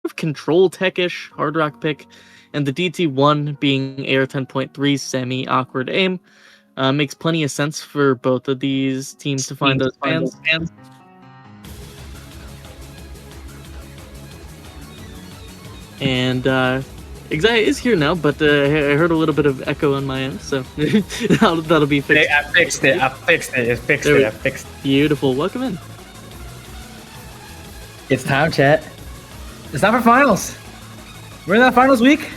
of control tech-ish hard rock pick, and the DT1 being AR 10.3 semi-awkward aim. Makes plenty of sense for both of these teams to find those fans. And Exia is here now, but I heard a little bit of echo on my end, so that'll be fixed. I fixed it. I fixed it. Beautiful. Welcome in. It's time, chat. It's time for finals. We're in that finals week.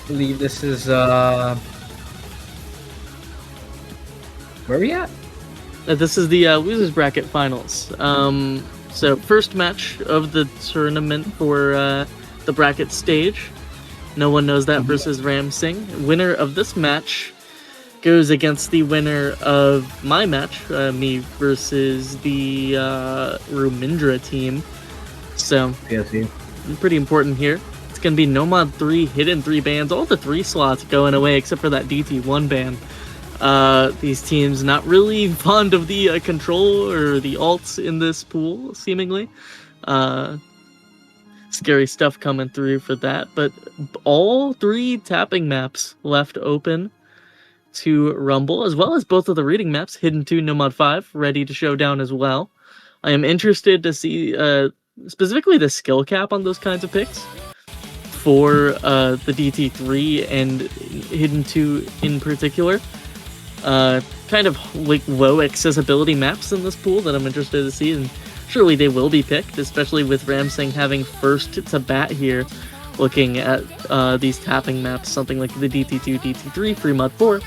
I believe this is where are we at? This is the losers bracket finals. So first match of the tournament for the bracket stage. No One Knows That versus RAMSING. Winner of this match goes against the winner of my match, me versus the Rumindra team. So pretty important here. It's going to be Nomad 3, hidden 3 bans, all the 3 slots going away except for that DT1 ban. These teams not really fond of the control or the alts in this pool, seemingly. Scary stuff coming through for that, but all 3 tapping maps left open to Rumble, as well as both of the reading maps, Hidden 2, Nomad 5, ready to show down as well. I am interested to see specifically the skill cap on those kinds of picks for the DT3 and Hidden 2 in particular. Kind of like low accessibility maps in this pool that I'm interested to see, and surely they will be picked, especially with RAMSING having first to bat here, looking at these tapping maps, something like the DT2, DT3, Free Mod 4.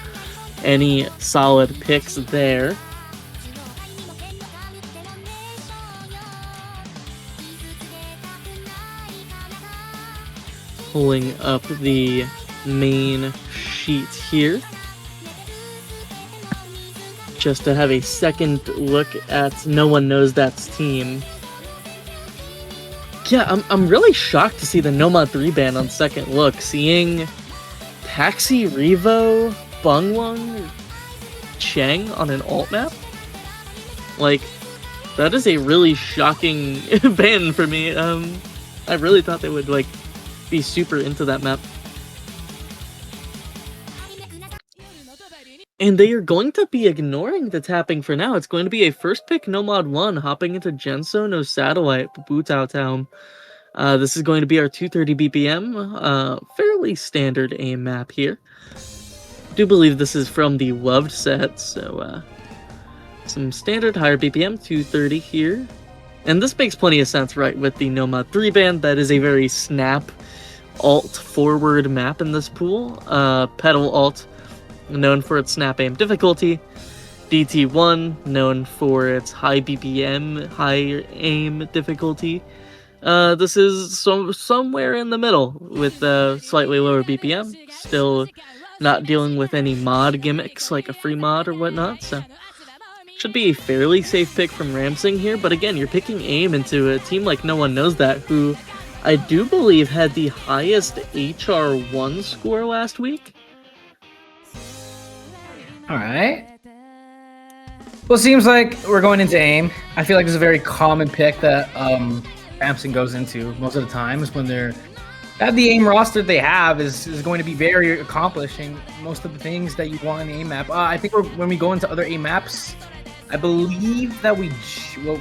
Any solid picks there. Pulling up the main sheet here, just to have a second look at No One Knows That's team. Yeah, I'm really shocked to see the Nomad 3 ban on second look. Seeing Taxi, Revo, Bungwang, Cheng on an alt map? Like, that is a really shocking ban for me. I really thought they would, like, be super into that map. And they are going to be ignoring the tapping for now. It's going to be a first pick Nomad 1 hopping into Genso, no satellite, Butao Town. This is going to be our 230 BPM, fairly standard aim map here. I do believe this is from the Loved set, so some standard higher BPM, 230 here. And this makes plenty of sense, right, with the Nomad 3 ban. That is a very snap alt forward map in this pool. Pedal alt, known for its snap aim difficulty. DT1, known for its high BPM, high aim difficulty. This is somewhere in the middle with slightly lower BPM. Still not dealing with any mod gimmicks like a free mod or whatnot, so should be a fairly safe pick from RAMSING here. But again, you're picking aim into a team like No One Knows That, who I do believe had the highest HR1 score last week. Alright. Well, it seems like we're going into aim. I feel like it's a very common pick that RAMSING goes into most of the times when they're at the aim roster they have is going to be very accomplishing most of the things that you want in the aim map. I think when we go into other aim maps, I believe that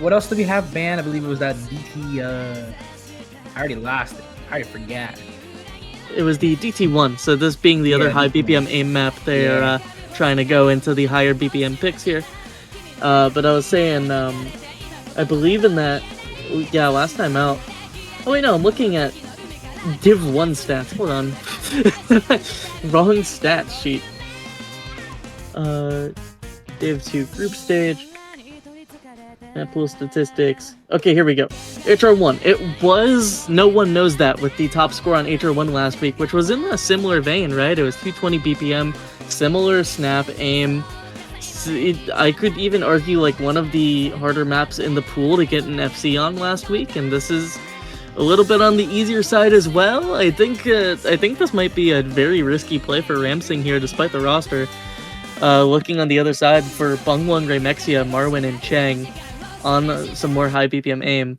what else did we have banned? I believe it was that DT, I already lost it. I already forgot. It was the DT1, so this being the other high BPM aim map, they're trying to go into the higher BPM picks here. But I was saying, I believe in that, last time out. Oh wait, no, I'm looking at Div 1 stats. Hold on. Wrong stat sheet. Div 2 group stage. Pool statistics. Okay, here we go. HR1. It was No One Knows That with the top score on HR1 last week, which was in a similar vein, right? It was 220 BPM, similar snap aim. I could even argue like one of the harder maps in the pool to get an FC on last week, and this is a little bit on the easier side as well. I think this might be a very risky play for RAMSING here, despite the roster. Looking on the other side for Bungwang, Raymexia, Marwin, and Cheng. on some more high BPM aim.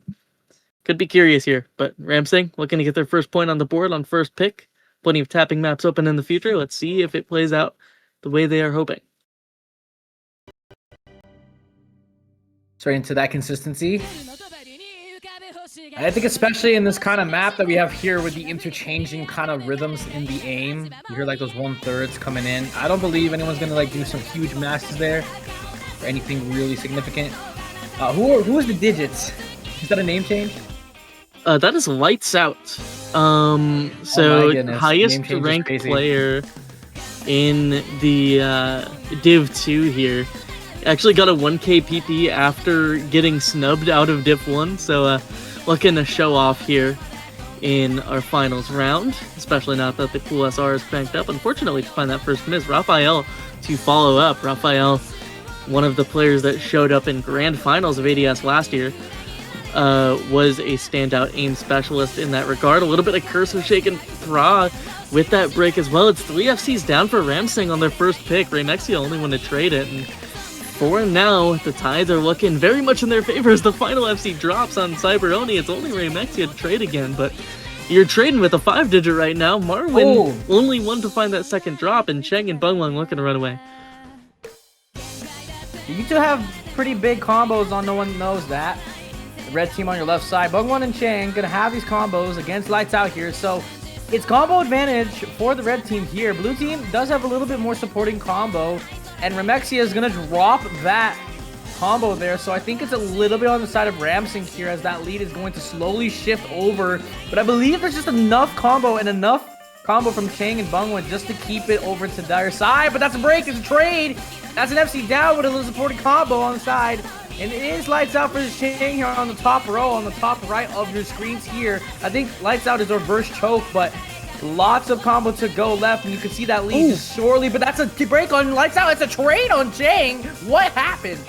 Could be curious here, but RAMSING looking to get their first point on the board on first pick. Plenty of tapping maps open in the future. Let's see if it plays out the way they are hoping. Straight into that consistency. I think especially in this kind of map that we have here with the interchanging kind of rhythms in the aim, you hear like those 1/3s coming in. I don't believe anyone's gonna like do some huge masses there or anything really significant. Who is the digits? Is that a name change? That is Lights Out. So highest ranked player in the Div 2 here. Actually got a 1k PP after getting snubbed out of Div 1, so looking to show off here in our finals round, especially now that the Cool SR is cranked up. Unfortunately, to find that first miss, Raphael to follow up. Raphael, one of the players that showed up in grand finals of ADS last year, was a standout aim specialist in that regard. A little bit of cursor shaking Pra with that break as well. It's 3 FCs down for RAMSING on their first pick. Ramexia only one to trade it, and for now, the tides are looking very much in their favor as the final FC drops on Cyberoni. It's only Ramexia to trade again, but you're trading with a 5-digit right now. Marwin, only one to find that second drop, and Cheng and Bungwang looking to run away. You two have pretty big combos on No One Knows That. The red team on your left side. Bungwang and Cheng gonna have these combos against Lights Out here, so it's combo advantage for the red team here. Blue team does have a little bit more supporting combo, and Ramexia is going to drop that combo there, so I think it's a little bit on the side of RAMSING here as that lead is going to slowly shift over, but I believe there's just enough combo and enough combo from Cheng and Bungwang just to keep it over to their side, but that's a break, it's a trade! That's an FC down with a little supporting combo on the side, and it is Lights Out for Cheng here on the top row, on the top right of your screens here. I think Lights Out is a reverse choke, but lots of combo to go left, and you can see that lead just surely, but that's a break on Lights Out. It's a trade on Cheng. What happened?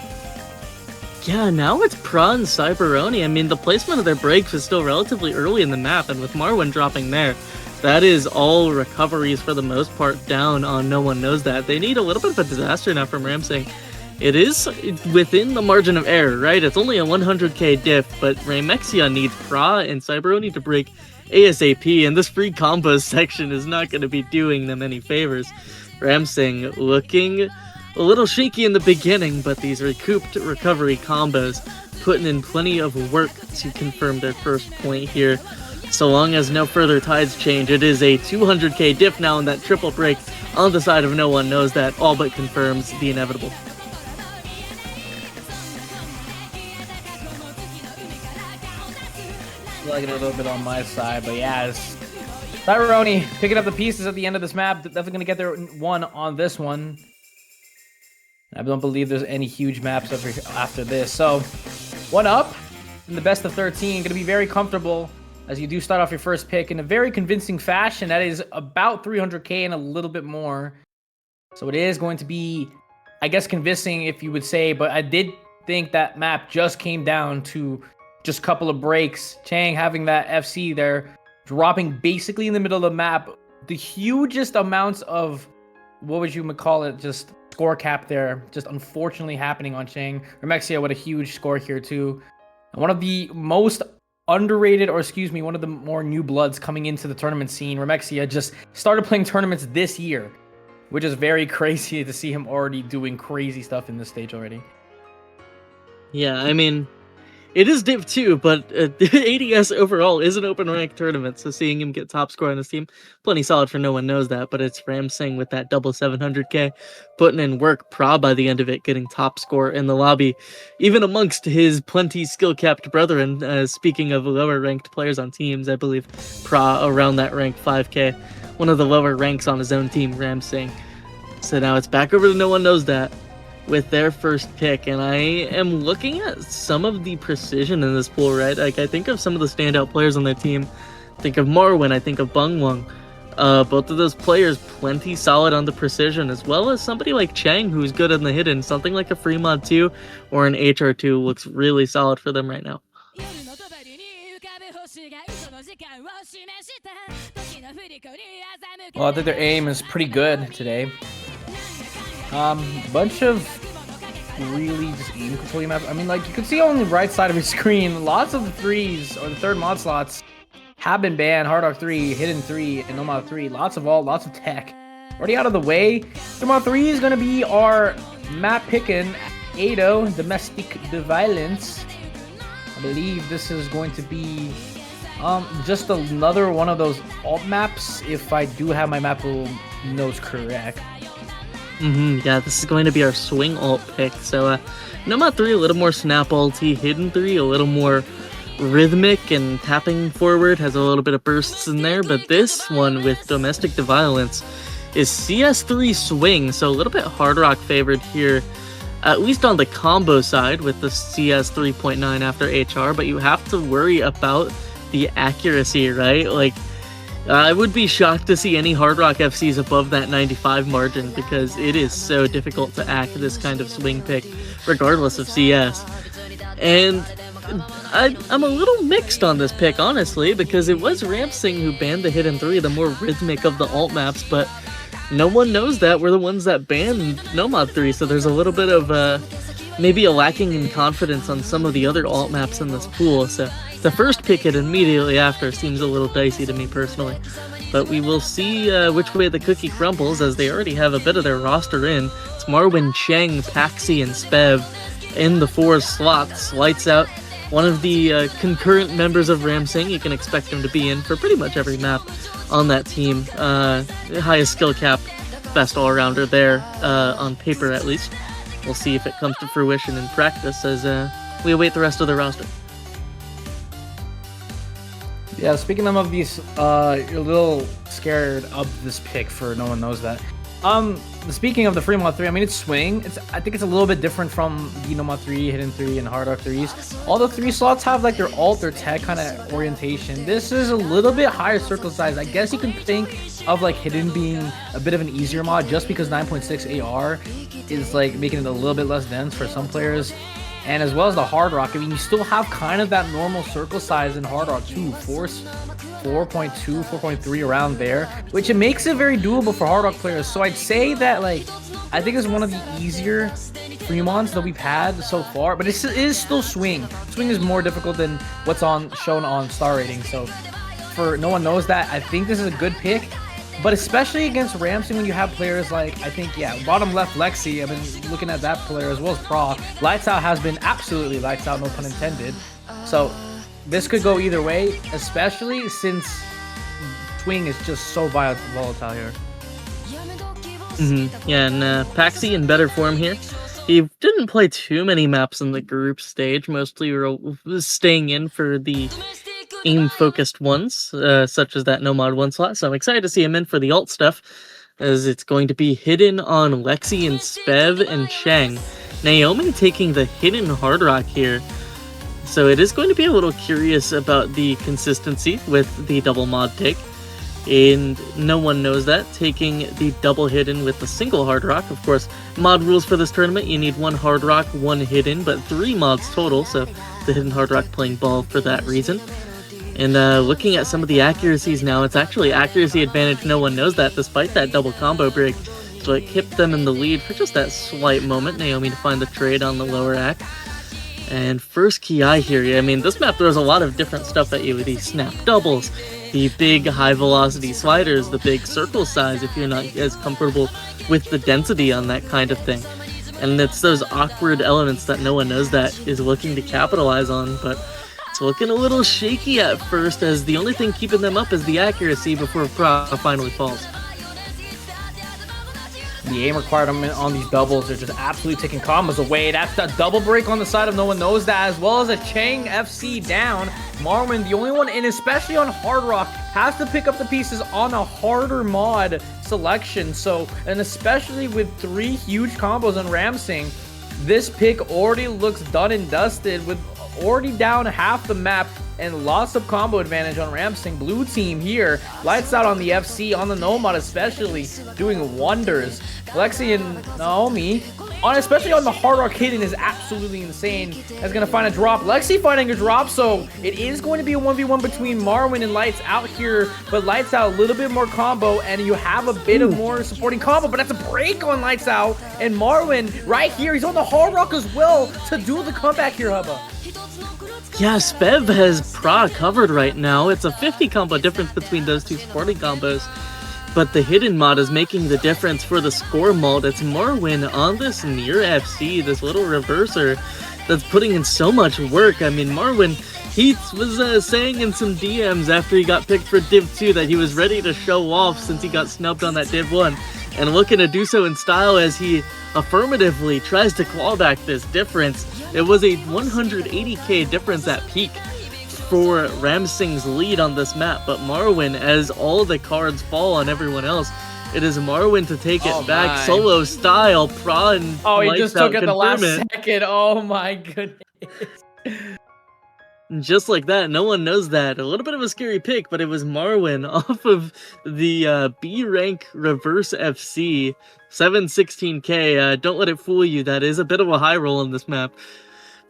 Yeah, now it's Pra and Cyberoni. I mean, the placement of their breaks is still relatively early in the map, and with Marwin dropping there, that is all recoveries for the most part down on No One Knows That. They need a little bit of a disaster now from RAMSING. It is within the margin of error, right? It's only a 100k diff, but Ramexia needs Pra and Cyberoni to break ASAP, and this free combos section is not going to be doing them any favors. RAMSING looking a little shaky in the beginning, but these recouped recovery combos putting in plenty of work to confirm their first point here. So long as no further tides change, it is a 200k diff now, and that triple break on the side of No One Knows That all but confirms the inevitable. Like it a little bit on my side, but yeah, Cyberoni picking up the pieces at the end of this map. Definitely going to get their one on this one. I don't believe there's any huge maps after this. So, 1 up in the best of 13. Going to be very comfortable as you do start off your first pick in a very convincing fashion. That is about 300k and a little bit more. So it is going to be, I guess, convincing if you would say, but I did think that map just came down to just a couple of breaks. Cheng having that FC there, dropping basically in the middle of the map. The hugest amounts of, what would you call it, just score cap there, just unfortunately happening on Cheng. Ramexia with a huge score here too. And one of the most underrated, or excuse me, one of the more new bloods coming into the tournament scene. Ramexia just started playing tournaments this year, which is very crazy to see him already doing crazy stuff in this stage already. Yeah, I mean, it is Div 2, but ADS overall is an open rank tournament, so seeing him get top score on his team, plenty solid for No One Knows That, but it's RAMSING with that double 700k, putting in work. Pra by the end of it, getting top score in the lobby, even amongst his plenty skill-capped brethren. Speaking of lower ranked players on teams, I believe Pra around that rank 5k, one of the lower ranks on his own team, RAMSING. So now it's back over to No One Knows That with their first pick, and I am looking at some of the precision in this pool, right? Like, I think of some of the standout players on their team. I think of Marwin, I think of Bungwang. Both of those players plenty solid on the precision, as well as somebody like Cheng, who's good on the hidden. Something like a free mod 2 or an HR2 looks really solid for them right now. Well, I think their aim is pretty good today. Bunch of really just aim controlling map. I mean, like, you can see on the right side of your screen, lots of the 3s or the third mod slots have been banned. Hard Rock 3, Hidden 3, and No Mod 3. Lots of tech. Already out of the way. No Mod 3 is going to be our map picking Ado, Domestic Violence. I believe this is going to be just another one of those alt maps, if I do have my map notes correct. Yeah, this is going to be our swing alt pick. So, Nomad 3 a little more snap ulty, Hidden 3 a little more rhythmic and tapping forward, has a little bit of bursts in there, but this one with Domestic Violence is CS3 swing, so a little bit hard rock favored here, at least on the combo side with the CS 3.9 after HR, but you have to worry about the accuracy, right? Like, I would be shocked to see any Hard Rock FCs above that 95 margin because it is so difficult to act this kind of swing pick regardless of CS. And I'm a little mixed on this pick, honestly, because it was RAMSING who banned the Hidden 3, the more rhythmic of the alt maps, but no one knows that. We're the ones that banned Nomad 3, so there's a little bit of maybe a lacking in confidence on some of the other alt maps in this pool. So the first pick it immediately after seems a little dicey to me personally. But we will see which way the cookie crumbles, as they already have a bit of their roster in. It's Marwin, Cheng, Paxi, and Spev in the 4 slots. Lights Out, one of the concurrent members of RAMSING. You can expect him to be in for pretty much every map on that team. Highest skill cap, best all-rounder there, on paper at least. We'll see if it comes to fruition in practice as we await the rest of the roster. Yeah, speaking of these, you're a little scared of this pick for No One Knows That. Speaking of the free mod 3, I mean, it's swing. I think it's a little bit different from the No Mod 3, Hidden 3, and Hard Rock 3s. All the 3 slots have like their alt, their tech kind of orientation. This is a little bit higher circle size. I guess you can think of like Hidden being a bit of an easier mod just because 9.6 AR is like making it a little bit less dense for some players. And as well as the Hard Rock, I mean, you still have kind of that normal circle size in Hard Rock too, 4.2, 4.3 around there, which it makes it very doable for Hard Rock players. So I'd say that, like, I think it's one of the easier free mods that we've had so far, but it is still swing. Swing is more difficult than what's shown on star rating. So for No One Knows That, I think this is a good pick. But especially against RAMSING, when you have players like, I think, yeah, bottom left Lexi, I've been looking at that player as well as Pra. Lights Out has been absolutely lights out, no pun intended. So this could go either way, especially since swing is just so volatile here. Yeah, and Paxi in better form here. He didn't play too many maps in the group stage, mostly staying in for the aim-focused ones, such as that No Mod 1 slot, so I'm excited to see him in for the alt stuff, as it's going to be Hidden on Lexi and Spev and Cheng. Naomi taking the Hidden Hard Rock here, so it is going to be a little curious about the consistency with the double mod take, and No One Knows That, taking the double Hidden with the single Hard Rock. Of course, mod rules for this tournament, you need 1 Hard Rock, 1 Hidden, but 3 mods total, so the Hidden Hard Rock playing ball for that reason. And looking at some of the accuracies now, it's actually accuracy advantage No One Knows That, despite that double combo break. So it kept them in the lead for just that slight moment. Naomi to find the trade on the lower act. And first Ki here, I mean, this map throws a lot of different stuff at you with these snap doubles, the big high velocity sliders, the big circle size if you're not as comfortable with the density on that kind of thing. And it's those awkward elements that No One Knows That is looking to capitalize on, but it's looking a little shaky at first, as the only thing keeping them up is the accuracy before Pra finally falls. The aim requirement on these doubles are just absolutely taking combos away. That's the double break on the side of No One Knows That, as well as a Cheng FC down. Marwin, the only one, and especially on Hard Rock, has to pick up the pieces on a harder mod selection. So, and especially with 3 huge combos on RAMSING, this pick already looks done and dusted with already down half the map and lots of combo advantage on RAMSING. Blue team here, lights out on the FC, on the Nomad especially, doing wonders. Lexi and Naomi, especially on the Hard Rock Hidden, is absolutely insane. That's going to find a drop. Lexi finding a drop, so it is going to be a 1v1 between Marwin and Lights Out here, but Lights Out a little bit more combo, and you have a bit of more supporting combo, but that's a break on Lights Out, and Marwin right here, he's on the Hard Rock as well to do the comeback here, Hubba. Yeah, Spev has Pra covered right now. It's a 50 combo difference between those two supporting combos. But the hidden mod is making the difference for the score mod. It's Marwin on this near FC, this little reverser that's putting in so much work. I mean, Marwin, he was saying in some DMs after he got picked for Div 2 that he was ready to show off since he got snubbed on that Div 1. And looking to do so in style as he affirmatively tries to claw back this difference. It was a 180k difference at peak for RAMSING's lead on this map, but Marwin, as all the cards fall on everyone else, it is Marwin to take it back solo style. Pra and he just took it the last second. Oh my goodness. Just like that, no one knows that. A little bit of a scary pick, but it was Marwin off of the B rank reverse FC 716k. Don't let it fool you. That is a bit of a high roll on this map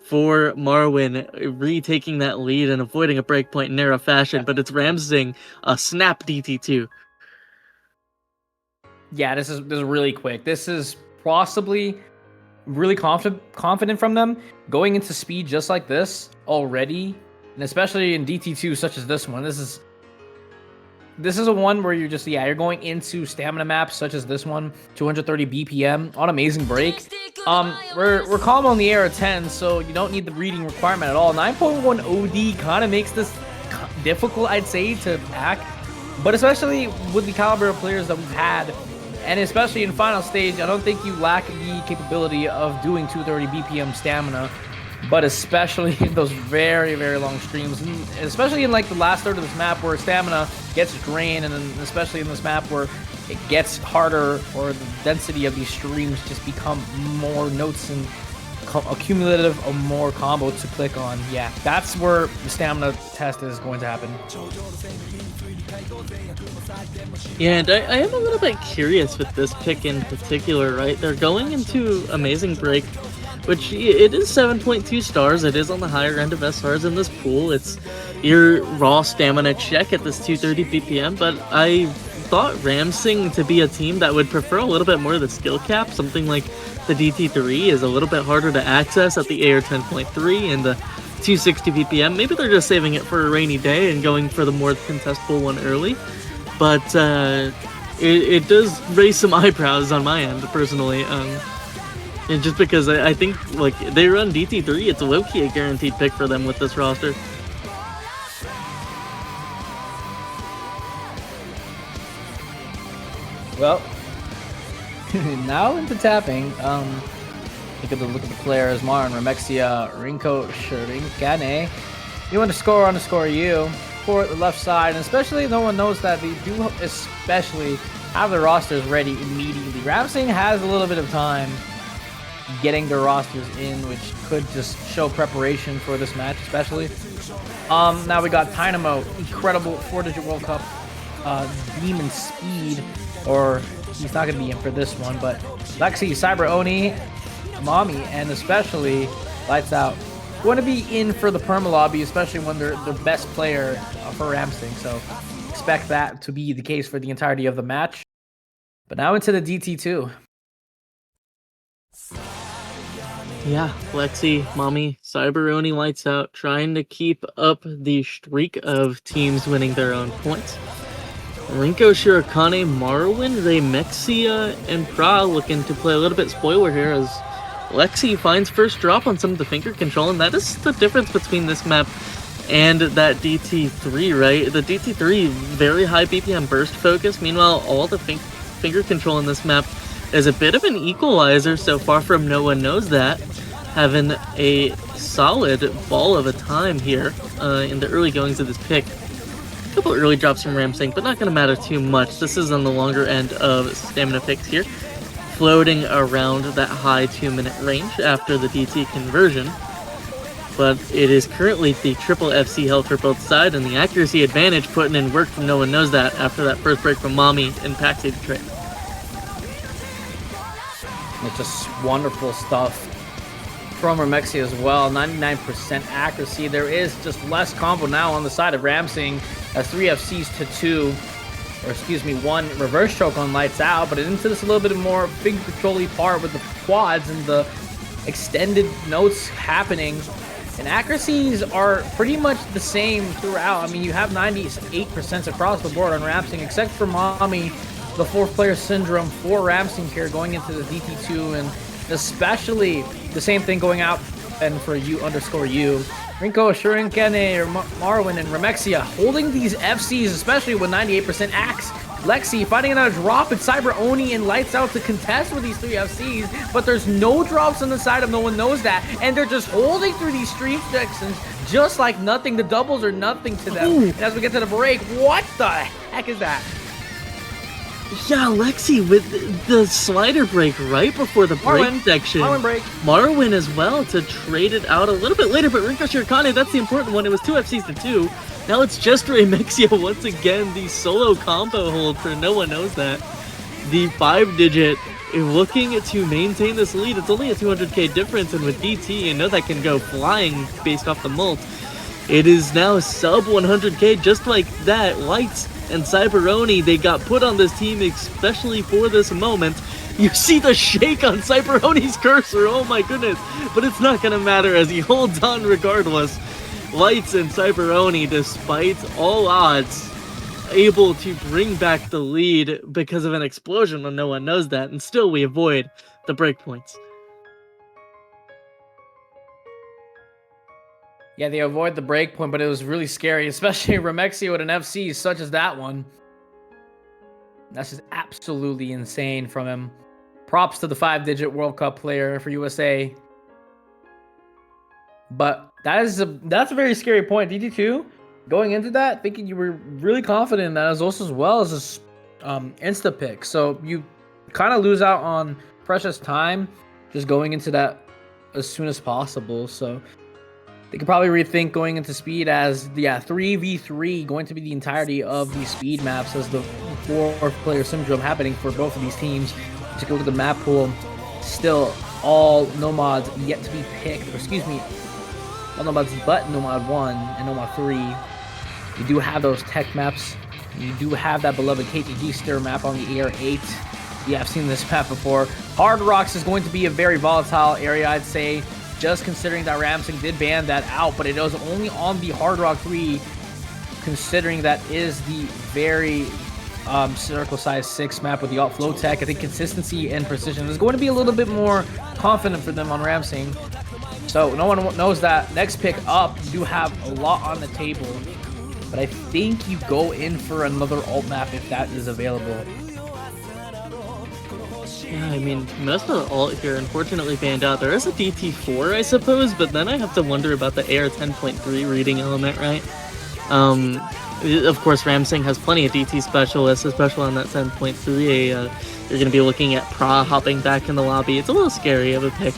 for Marwin, retaking that lead and avoiding a breakpoint in narrow fashion, but it's RAMSING a snap DT2. Yeah, this is really quick. This is possibly really confident from them going into speed just like this already, and especially in DT2 such as this one. This is a one where you're going into stamina maps such as this one, 230 BPM on amazing break. We're calm on the air at 10, so you don't need the reading requirement at all. 9.1 OD kind of makes this difficult, I'd say, to hack, but especially with the caliber of players that we've had, and especially in final stage, I don't think you lack the capability of doing 230 BPM stamina, but especially in those very, very long streams, and especially in like the last third of this map where stamina gets drained, and then especially in this map where it gets harder, or the density of these streams just become more notes and accumulative or more combo to click on. Yeah, that's where the stamina test is going to happen. Yeah, and I am a little bit curious with this pick in particular, right? They're going into Amazing Break, which it is 7.2 stars. It is on the higher end of SRs in this pool. It's your raw stamina check at this 230 BPM, but I thought RAMSING to be a team that would prefer a little bit more of the skill cap. Something like the DT3 is a little bit harder to access at the AR 10.3 and the 260 BPM. Maybe they're just saving it for a rainy day and going for the more contestable one early. But it does raise some eyebrows on my end, personally. And just because I think, like, they run DT3, it's low-key a guaranteed pick for them with this roster. Well, now into tapping. Look at the players: Marin, Remexia, Rinko, Shurinkane. You underscore you for the left side, and especially no one knows that they do especially have their rosters ready immediately. RAMSING has a little bit of time getting their rosters in, which could just show preparation for this match, especially. Now we got Dynamo, incredible 4-digit World Cup demon speed, or he's not going to be in for this one, but Lexi, Cyber Oni, Mommy, and especially Lights Out going to be in for the perma lobby, especially when they're the best player for RAMSING, so expect that to be the case for the entirety of the match. But now into the DT2. Yeah, Lexi, Mommy, Cyberoni, Lights Out, trying to keep up the streak of teams winning their own points. Rinko, Shirokane, Marwin, Remexia, and Pra looking to play a little bit spoiler here as Lexi finds first drop on some of the finger control, and that is the difference between this map and that DT3, right? The DT3, very high BPM burst focus, meanwhile all the finger control in this map is a bit of an equalizer, so far from no one knows that. Having a solid ball of a time here in the early goings of this pick. A couple early drops from RAMSING, but not going to matter too much. This is on the longer end of stamina picks here. Floating around that high 2-minute range after the DT conversion. but it is currently the triple FC held for both sides, and the accuracy advantage putting in work from No One Knows That after that first break from Mommy and Paxi the trade. It's just wonderful stuff from Remexia as well. 99% accuracy. There is just less combo now on the side of RAMSING as 3 FCs to 2, or excuse me, 1 reverse choke on Lights Out, but into this a little bit more big control-y part with the quads and the extended notes happening. And accuracies are pretty much the same throughout. I mean, you have 98% across the board on RAMSING, except for Mommy, the 4th player syndrome for RAMSING here going into the DT2, and especially the same thing going out and for U_U. Rinko, Shurinkene, Marwin, and Remexia holding these FCs, especially with 98% axe. Lexi finding another drop, and Cyber Oni and Lights Out to contest with these 3 FCs, but there's no drops on the side of No One Knows That, and they're just holding through these stream sections just like nothing. The doubles are nothing to them. Ooh. And as we get to the break, what the heck is that? Yeah, Lexi with the slider break right before the break section. Marwin break. Marwin as well to trade it out a little bit later, but Rinko Shirikane, that's the important one. It was 2 FCs to 2. Now it's just Remexia once again, the solo combo hold for No One Knows That. The 5-digit looking to maintain this lead. It's only a 200k difference, and with DT, you know that can go flying based off the mult. It is now sub 100k just like that. Lights and Cyberoni, they got put on this team especially for this moment. You see the shake on Cyberoni's cursor, oh my goodness. But it's not gonna matter as he holds on regardless. Lights and Cyberoni, despite all odds, able to bring back the lead because of an explosion when No One Knows That, and still we avoid the breakpoints. Yeah, they avoid the break point, but it was really scary, especially Remexia with an FC such as that one. That's just absolutely insane from him. Props to the 5-digit World Cup player for USA. But that's a very scary point. DT2, going into that, thinking you were really confident in that as well as this insta pick. So you kind of lose out on precious time just going into that as soon as possible. So they could probably rethink going into speed as 3v3 going to be the entirety of these speed maps as the 4th player syndrome happening for both of these teams. Just go to the map pool, still all nomads yet to be picked, or excuse me, all nomads but nomad 1 and nomad 3. You do have those tech maps. You do have that beloved KTG stir map on the AR8. Yeah, I've seen this map before. Hard Rocks is going to be a very volatile area, I'd say, just considering that RAMSING did ban that out, but it was only on the Hard Rock 3, considering that is the very circle size 6 map with the alt flow tech. I think consistency and precision is going to be a little bit more confident for them on RAMSING. So No One Knows That. Next pick up, you do have a lot on the table, but I think you go in for another alt map if that is available. Yeah, I mean, most of the alt here unfortunately banned out. There is a DT4, I suppose, but then I have to wonder about the AR 10.3 reading element, right? Of course, RAMSING has plenty of DT specialists, especially on that 10.3. You're going to be looking at Pra hopping back in the lobby. It's a little scary of a pick.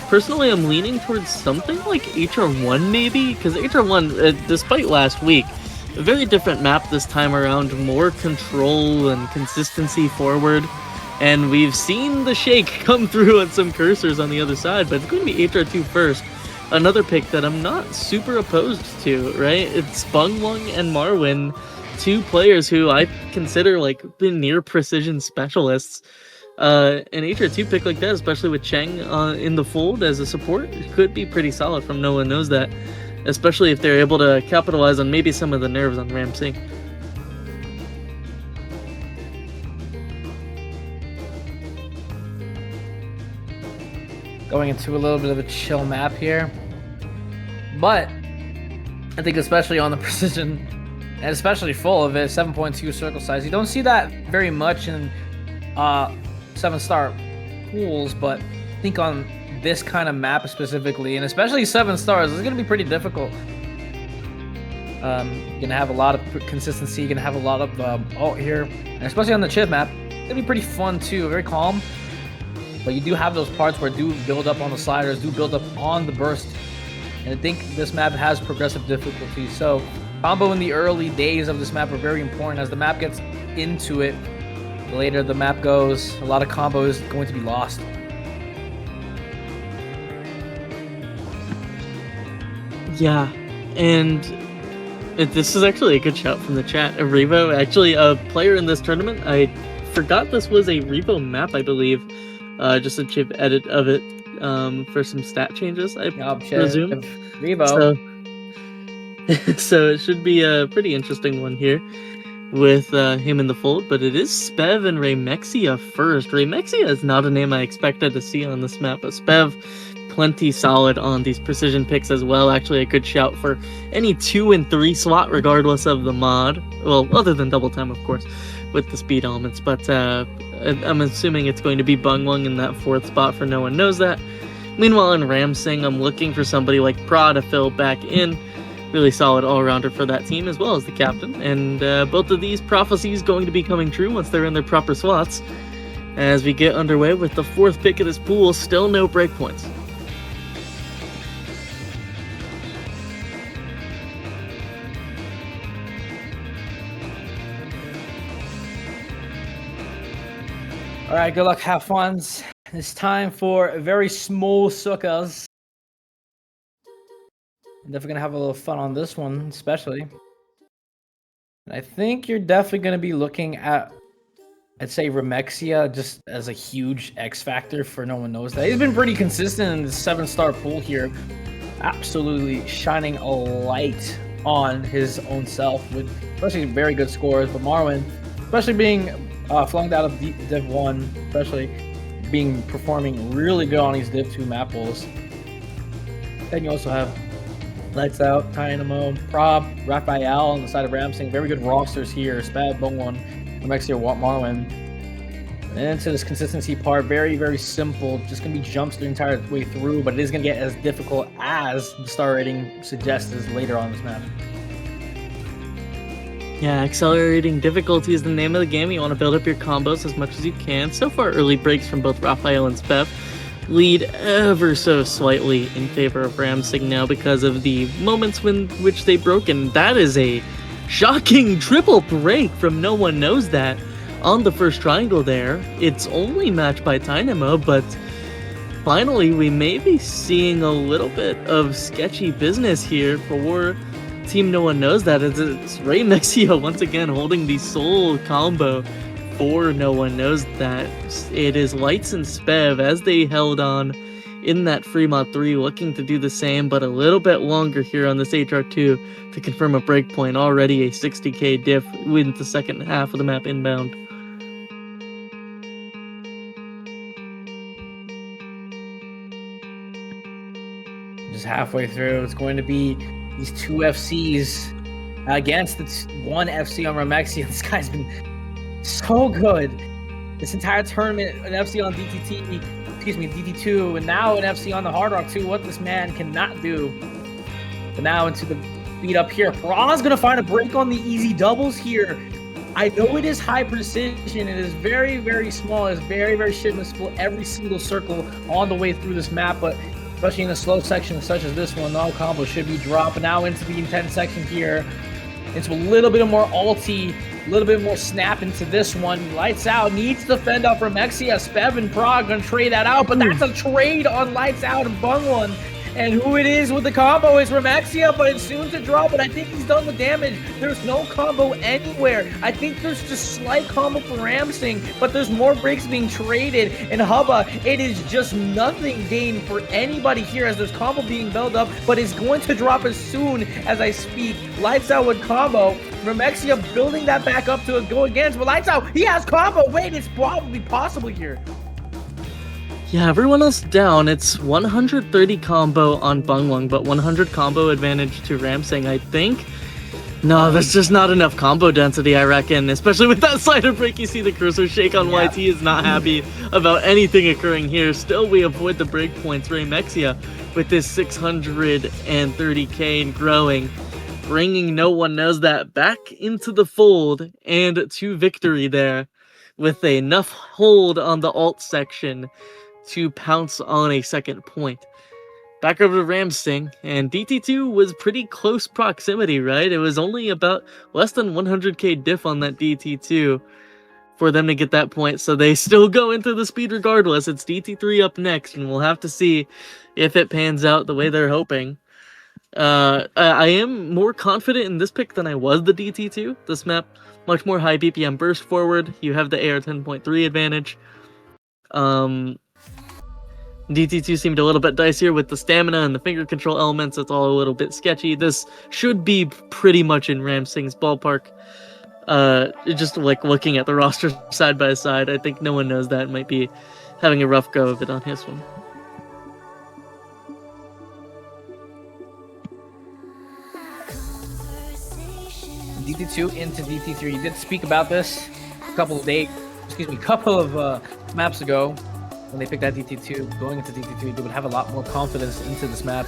Personally, I'm leaning towards something like HR1 maybe, because HR1, despite last week, a very different map this time around, more control and consistency forward. And we've seen the shake come through on some cursors on the other side, but it's going to be HR2 first. Another pick that I'm not super opposed to, right? It's Bungwung and Marwin, 2 players who I consider like the near precision specialists. An HR2 pick like that, especially with Cheng in the fold as a support, could be pretty solid from No One Knows That, especially if they're able to capitalize on maybe some of the nerves on RAMSING. Going into a little bit of a chill map here, but I think especially on the precision and especially full of it, 7.2 circle size, you don't see that very much in 7-star pools, but I think on this kind of map specifically, and especially 7 stars, it's going to be pretty difficult. You're going to have a lot of consistency, you're going to have a lot of alt here, and especially on the Chiv map, it's going to be pretty fun too, very calm. But you do have those parts where do build up on the sliders, do build up on the burst And I think this map has progressive difficulty. So combo in the early days of this map are very important. As the map gets into it, the later the map goes, a lot of combo is going to be lost. Yeah, and this is actually a good shout from the chat. Revo, actually a player in this tournament. I forgot this was a Revo map, I believe. Just a chip edit of it for some stat changes, I presume. Revo. So it should be a pretty interesting one here with him in the fold, but it is Spev and Raymexia first. Raymexia is not a name I expected to see on this map, but Spev, plenty solid on these precision picks as well. Actually, a good shout for any 2 and 3 slot, regardless of the mod. Well, other than double time, of course, with the speed elements, but I'm assuming it's going to be Bungwung in that 4th spot for No One Knows That. Meanwhile, in Ramsing, I'm looking for somebody like Pra to fill back in. Really solid all-rounder for that team, as well as the captain. And both of these prophecies going to be coming true once they're in their proper slots. As we get underway with the 4th pick of this pool, still no breakpoints. All right, good luck, have fun. It's time for very small suckers. I'm definitely gonna have a little fun on this one, especially. And I think you're definitely gonna be looking at, I'd say, Ramexia just as a huge X factor for No One Knows That. He's been pretty consistent in the 7-star pool here, absolutely shining a light on his own self with especially very good scores. But Marwin, especially being flunked out of Div 1, especially performing really good on these Div 2 map pools. Then you also have Lights Out, Dynamo, Prob, Raphael on the side of RAMSING. Very good rosters here. Spad, Bongwon, Ramexia, Marwin. And into this consistency part, very, very simple. Just going to be jumps the entire way through, but it is going to get as difficult as the star rating suggests later on this map. Yeah, accelerating difficulty is the name of the game. You want to build up your combos as much as you can. So far, early breaks from both Raphael and Spev lead ever so slightly in favor of RAMSING now because of the moments when which they broke, and that is a shocking triple break from No One Knows That on the first triangle there. It's only matched by Dynamo, but finally we may be seeing a little bit of sketchy business here for Team No One Knows That. It's Raymexia once again holding the sole combo for No One Knows That. It is Lights and Spev as they held on in that Fremont 3, looking to do the same, but a little bit longer here on this HR2 to confirm a breakpoint. Already a 60k diff with the second half of the map inbound. Just halfway through, it's going to be these 2 FCs against the 1 FC on Ramexia. This guy's been so good this entire tournament. An FC on DT2, and now an FC on the Hard Rock 2. What this man cannot do. But now into the beat up here. Pra's gonna find a break on the easy doubles here. I know it is high precision. It is very, very small. It's very, very shapeless. Every single circle on the way through this map, but especially in a slow section such as this one, all combos should be dropped. Now into the intense section here, into a little bit more ulti, a little bit more snap into this one. Lights Out needs to fend off Ramexia. Spev and Prague gonna trade that out, but that's a trade on Lights Out and Bungwon. And who it is with the combo is Ramexia, but it's soon to drop, but I think he's done the damage. There's no combo anywhere. I think there's just slight combo for RAMSING, but there's more breaks being traded. And Hubba, it is just nothing gained for anybody here as there's combo being built up, but it's going to drop as soon as I speak. Lights Out with combo. Ramexia building that back up to go against, but Lights Out, he has combo. Wait, it's probably possible here. Yeah, everyone else down. It's 130 combo on Bungwung, but 100 combo advantage to RAMSING, I think. No, that's just not enough combo density, I reckon. Especially with that slider break, you see the cursor shake on YT is not happy about anything occurring here. Still, we avoid the break points. Raymexia with this 630k and growing, bringing No One Knows That back into the fold and to victory there with enough hold on the alt section to pounce on a second point. back over to RAMSING, and DT2 was pretty close proximity, right? It was only about less than 100k diff on that DT2 for them to get that point, so they still go into the speed regardless. It's DT3 up next, and we'll have to see if it pans out the way they're hoping. I am more confident in this pick than I was the DT2. This map, much more high BPM burst forward. You have the AR 10.3 advantage. DT2 seemed a little bit dicier with the stamina and the finger control elements. It's all a little bit sketchy. This should be pretty much in RAMSING's ballpark. Just like looking at the roster side by side, I think no one knows that might be having a rough go of it on his one. DT2 into DT3. You did speak about this a couple of maps ago when they picked that DT2. Going into DT3, they would have a lot more confidence into this map,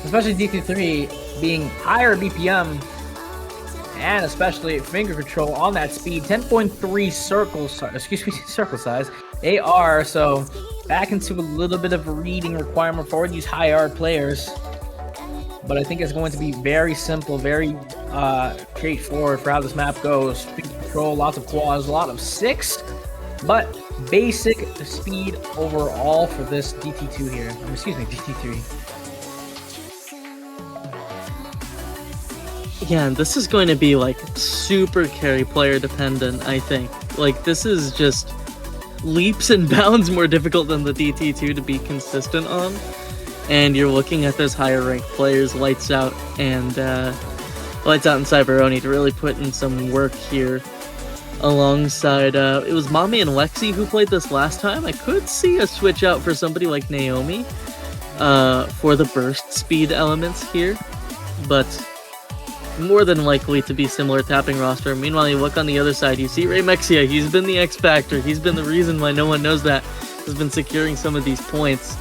especially DT3 being higher BPM and especially finger control on that speed. 10.3 circle size AR. So back into a little bit of a reading requirement for these high AR players. But I think it's going to be very simple, very straightforward for how this map goes. Speed control, lots of quads, a lot of 6, but basic speed overall for this DT2 here. Excuse me, DT3. Yeah, and this is going to be like super carry player dependent, I think. Like, this is just leaps and bounds more difficult than the DT2 to be consistent on. And you're looking at those higher ranked players, Lights Out and Cyberoni, to really put in some work here. Alongside, it was Mami and Lexi who played this last time. I could see a switch out for somebody like Naomi for the burst speed elements here, but more than likely to be similar tapping roster. Meanwhile, you look on the other side, you see Ramexia. He's been the X Factor. He's been the reason why no one knows that. Has been securing some of these points.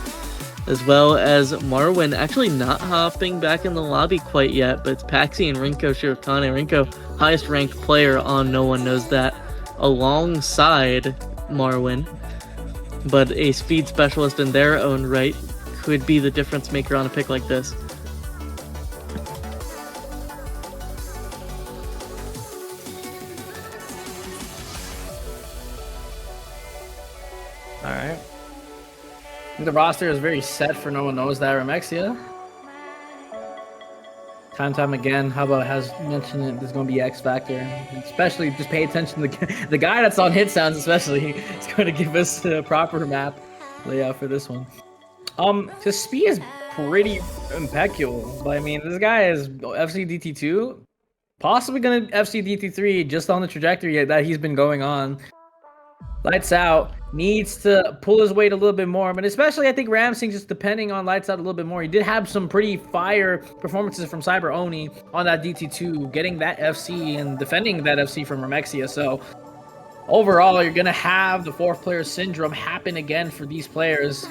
As well as Marwin actually not hopping back in the lobby quite yet, but it's Paxi and Rinko Shirokane. Rinko, highest ranked player on No One Knows That, alongside Marwin. But a speed specialist in their own right could be the difference maker on a pick like this. Alright. The roster is very set for No One Knows That Ramexia. Time again, Hubba has mentioned that there's going to be X Factor. Especially, just pay attention to the guy that's on Hit Sounds, especially. Is going to give us a proper map layout for this one. His speed is pretty impeccable. But I mean, this guy is FC DT2. Possibly going to FC DT3 just on the trajectory that he's been going on. Lights Out needs to pull his weight a little bit more, but especially I think RAMSING just depending on Lights Out a little bit more. He did have some pretty fire performances from Cyberoni on that DT2, getting that FC and defending that FC from Ramexia. So overall, you're going to have the fourth player syndrome happen again for these players.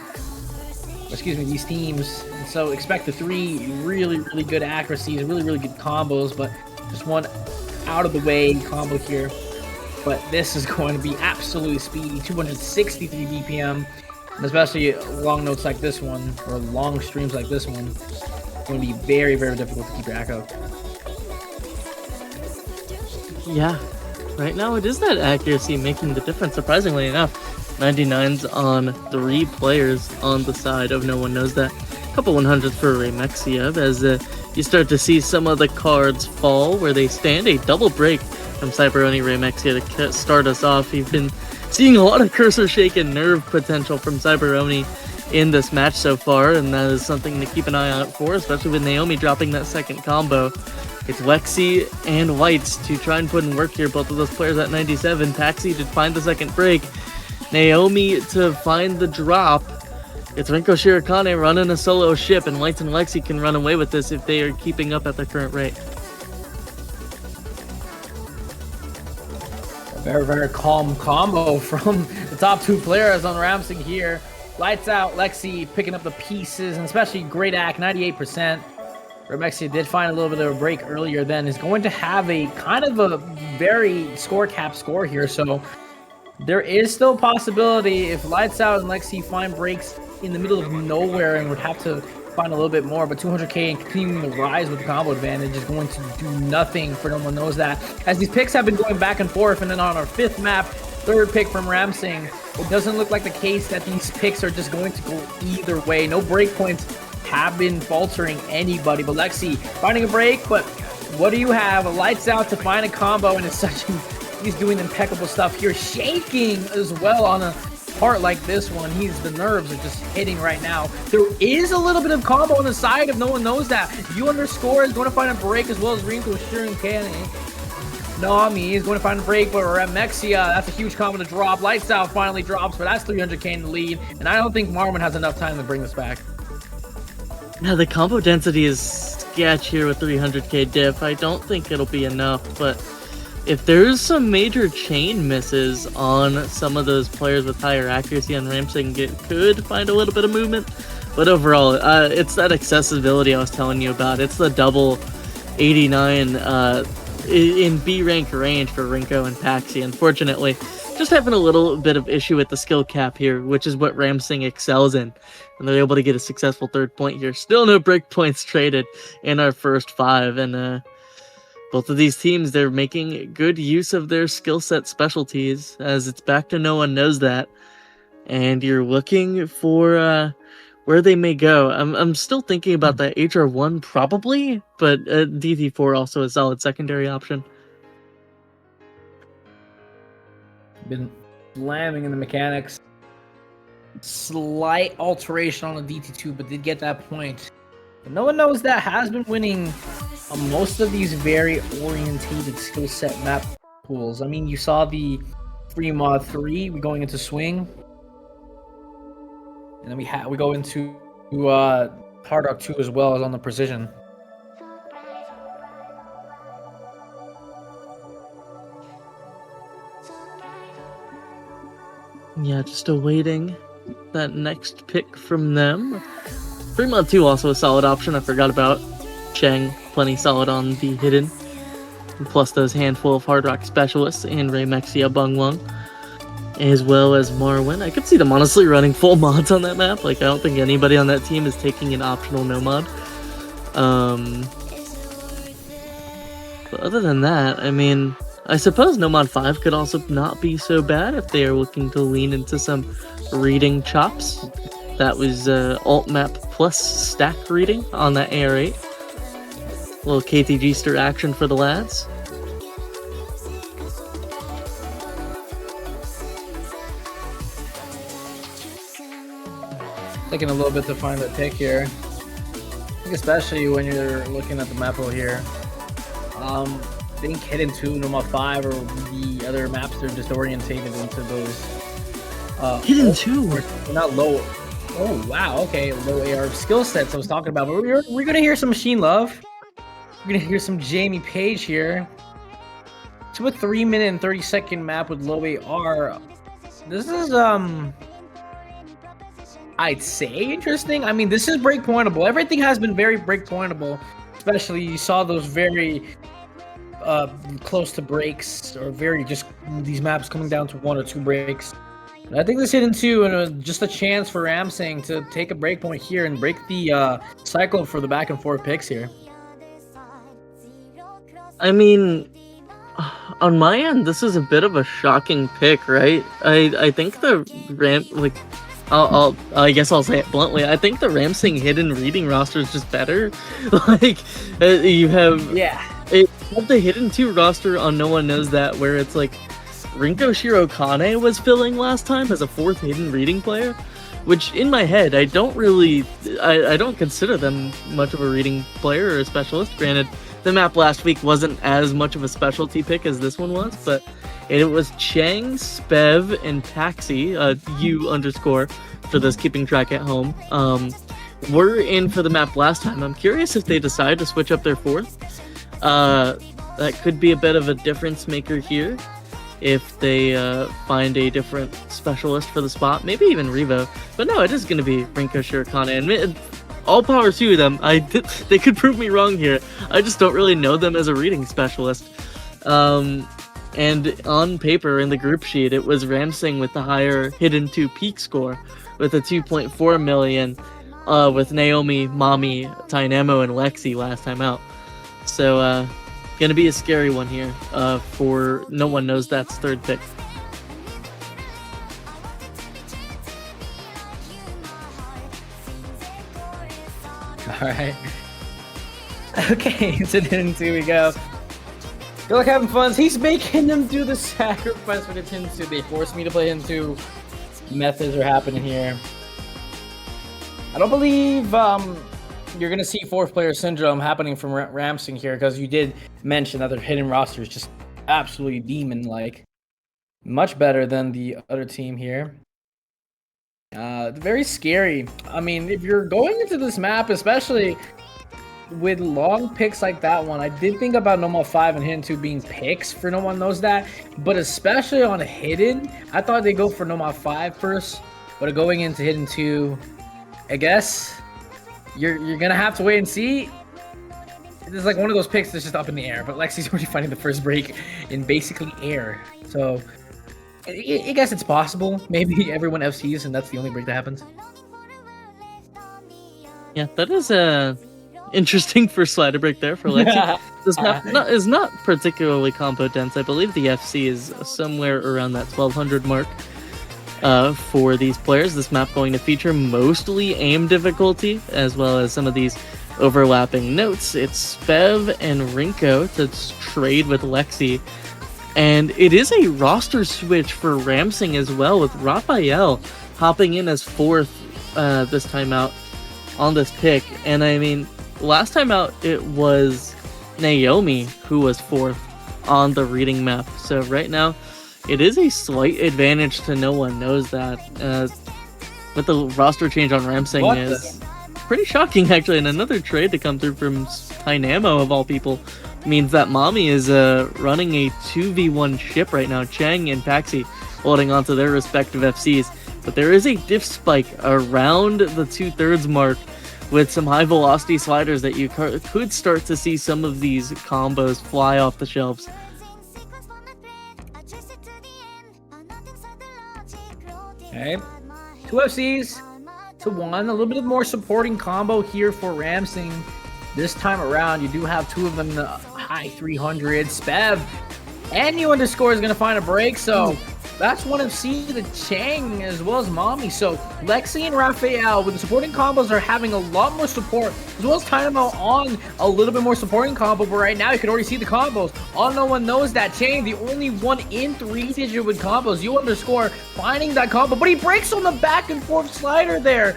Excuse me, these teams. And so expect the 3 really, really good accuracies, really good combos, but just one out of the way combo here. But this is going to be absolutely speedy, 263 BPM, and especially long notes like this one, or long streams like this one, it's going to be very, very difficult to keep track of. Yeah, right now it is that accuracy making the difference, surprisingly enough. 99s on 3 players on the side of No One Knows That. A couple 100s for Ramexia as you start to see some of the cards fall where they stand. A double break from Cyberoni Ramexia to start us off. We've been seeing a lot of cursor shake and nerve potential from Cyberoni in this match so far, and that is something to keep an eye out for, especially with Naomi dropping that second combo. It's Lexi and Lights to try and put in work here, both of those players at 97. Paxi to find the second break. Naomi to find the drop. It's Rinko Shirokane running a solo ship, and Lights and Lexi can run away with this if they are keeping up at the current rate. Very, very calm combo from the top 2 players on RAMSING here. Lights Out, Lexi picking up the pieces, and especially great act, 98%. Ramexia did find a little bit of a break earlier then. Is going to have a kind of a very score cap score here, so there is still a possibility if Lights Out and Lexi find breaks in the middle of nowhere and would have to find a little bit more, but 200k and continuing to rise with the combo advantage is going to do nothing for No One Knows That. As these picks have been going back and forth, and then on our 5th map, 3rd pick from RAMSING, it doesn't look like the case that these picks are just going to go either way. No breakpoints have been faltering anybody, but Lexi finding a break, but what do you have? Lights out to find a combo, and it's such he's doing impeccable stuff here, shaking as well on a part like this one. The nerves are just hitting right now. There is a little bit of combo on the side of No One Knows That. You underscore is going to find a break, as well as Rinko, Shirin, Kenny. Nami is going to find a break, but Ramexia, that's a huge combo to drop. Lights out finally drops, but that's 300k in the lead, and I don't think Marwin has enough time to bring this back. Now, the combo density is sketch here with 300k diff. I don't think it'll be enough, but if there's some major chain misses on some of those players with higher accuracy on RAMSING, it could find a little bit of movement. But overall, it's that accessibility I was telling you about. It's the double 89 in B rank range for Rinko and Paxi. Unfortunately, just having a little bit of issue with the skill cap here, which is what RAMSING excels in. And they're able to get a successful 3rd point here. Still no break points traded in our first 5. And both of these teams, they're making good use of their skill set specialties, as it's back to No One Knows That. And you're looking for where they may go. I'm still thinking about that HR1 probably, but DT4 also a solid secondary option. Been slamming in the mechanics. Slight alteration on the DT2, but did get that point. But No One Knows That has been winning on most of these very orientated skill set map pools. I mean, you saw the free mod 3 going into swing, and then we go into Hard Rock 2 as well as on the precision. Yeah, just awaiting that next pick from them. Free mod 2 also a solid option. I forgot about Cheng, plenty solid on the hidden. And plus those handful of Hard Rock specialists and Raymexia Bungwung, as well as Marwin. I could see them honestly running full mods on that map. Like, I don't think anybody on that team is taking an optional no mod. But other than that, I mean, I suppose No Mod 5 could also not be so bad if they are looking to lean into some reading chops. That was alt map plus stack reading on that AR8. A little KTG-ster action for the lads. Taking a little bit to find the pick here. I think especially when you're looking at the map over here. I think Hidden 2, No Mod 5, or the other maps, they're just orientated into those. Hidden 2? Not low. Oh, wow. Okay, low AR skill sets I was talking about. But we're going to hear some Machine Love. We're going to hear some Jamie Page here. To a 3-minute and 30-second map with low AR. This is, I'd say interesting. I mean, this is breakpointable. Everything has been very breakpointable. Especially, you saw those very close to breaks, or very just these maps coming down to 1 or 2 breaks. And I think this Hidden 2 and just a chance for RAMSING to take a breakpoint here and break the cycle for the back and forth picks here. I mean, on my end, this is a bit of a shocking pick, right? I think the I guess I'll say it bluntly. I think the RAMSING hidden reading roster is just better. Like, you have the Hidden 2 roster on No One Knows That, where it's like Rinko Shirokane was filling last time as a 4th hidden reading player, which in my head I don't consider them much of a reading player or a specialist. Granted, the map last week wasn't as much of a specialty pick as this one was, but it was Cheng, Spev, and Paxi, U_ for those keeping track at home. Were in for the map last time. I'm curious if they decide to switch up their 4th. That could be a bit of a difference maker here if they find a different specialist for the spot, maybe even Revo. But no, it is going to be Rinko Shirokane, and all power to them. They could prove me wrong here. I just don't really know them as a reading specialist. And on paper, in the group sheet, it was RAMSING with the higher Hidden 2 peak score with a 2.4 million. with Naomi, Mommy, Dynamo, and Lexi last time out. So, gonna be a scary one here for No One Knows That's third pick. All right. Okay, so then 2 we go. Feel like having fun. He's making them do the sacrifice for the Tin 2. They forced me to play Tin 2. Methods are happening here. I don't believe you're going to see fourth player syndrome happening from RAMSING here, because you did mention that their hidden roster is just absolutely demon-like. Much better than the other team here. Very scary. I mean, if you're going into this map, especially with long picks like that one, I did think about No More 5 and Hidden 2 being picks for No One Knows That, but especially on Hidden, I thought they'd go for No More 5 first, but going into Hidden 2, I guess you're gonna have to wait and see. It's like one of those picks that's just up in the air, but Lexi's already finding the first break in basically air, so I guess it's possible. Maybe everyone FCs and that's the only break that happens. Yeah, that is a interesting first slider break there for Lexi. This map is not particularly combo dense. I believe the FC is somewhere around that 1200 mark for these players. This map going to feature mostly aim difficulty, as well as some of these overlapping notes. It's Spev and Rinko to trade with Lexi. And it is a roster switch for RAMSING as well, with Raphael hopping in as fourth this time out on this pick. And I mean, last time out it was Naomi who was fourth on the reading map. So right now it is a slight advantage to No One Knows That. With the roster change on RAMSING is pretty shocking actually. And another trade to come through from Dynamo of all people means that Mommy is running a 2v1 ship right now. Chang and Paxi holding on to their respective FCs. But there is a diff spike around the 2/3 mark with some high velocity sliders that you could start to see some of these combos fly off the shelves. Okay, 2 FCs to 1. A little bit more supporting combo here for RAMSING. This time around, you do have 2 of them in the high 300s. Spev and you underscore is going to find a break. So that's 1 FC, the Chang, as well as Mommy. So Lexi and Raphael with the supporting combos are having a lot more support, as well as Dynamo on a little bit more supporting combo. But right now, you can already see the combos. All No One Knows That Chang, the only one in 3-digit with combos. You underscore finding that combo, but he breaks on the back and forth slider there.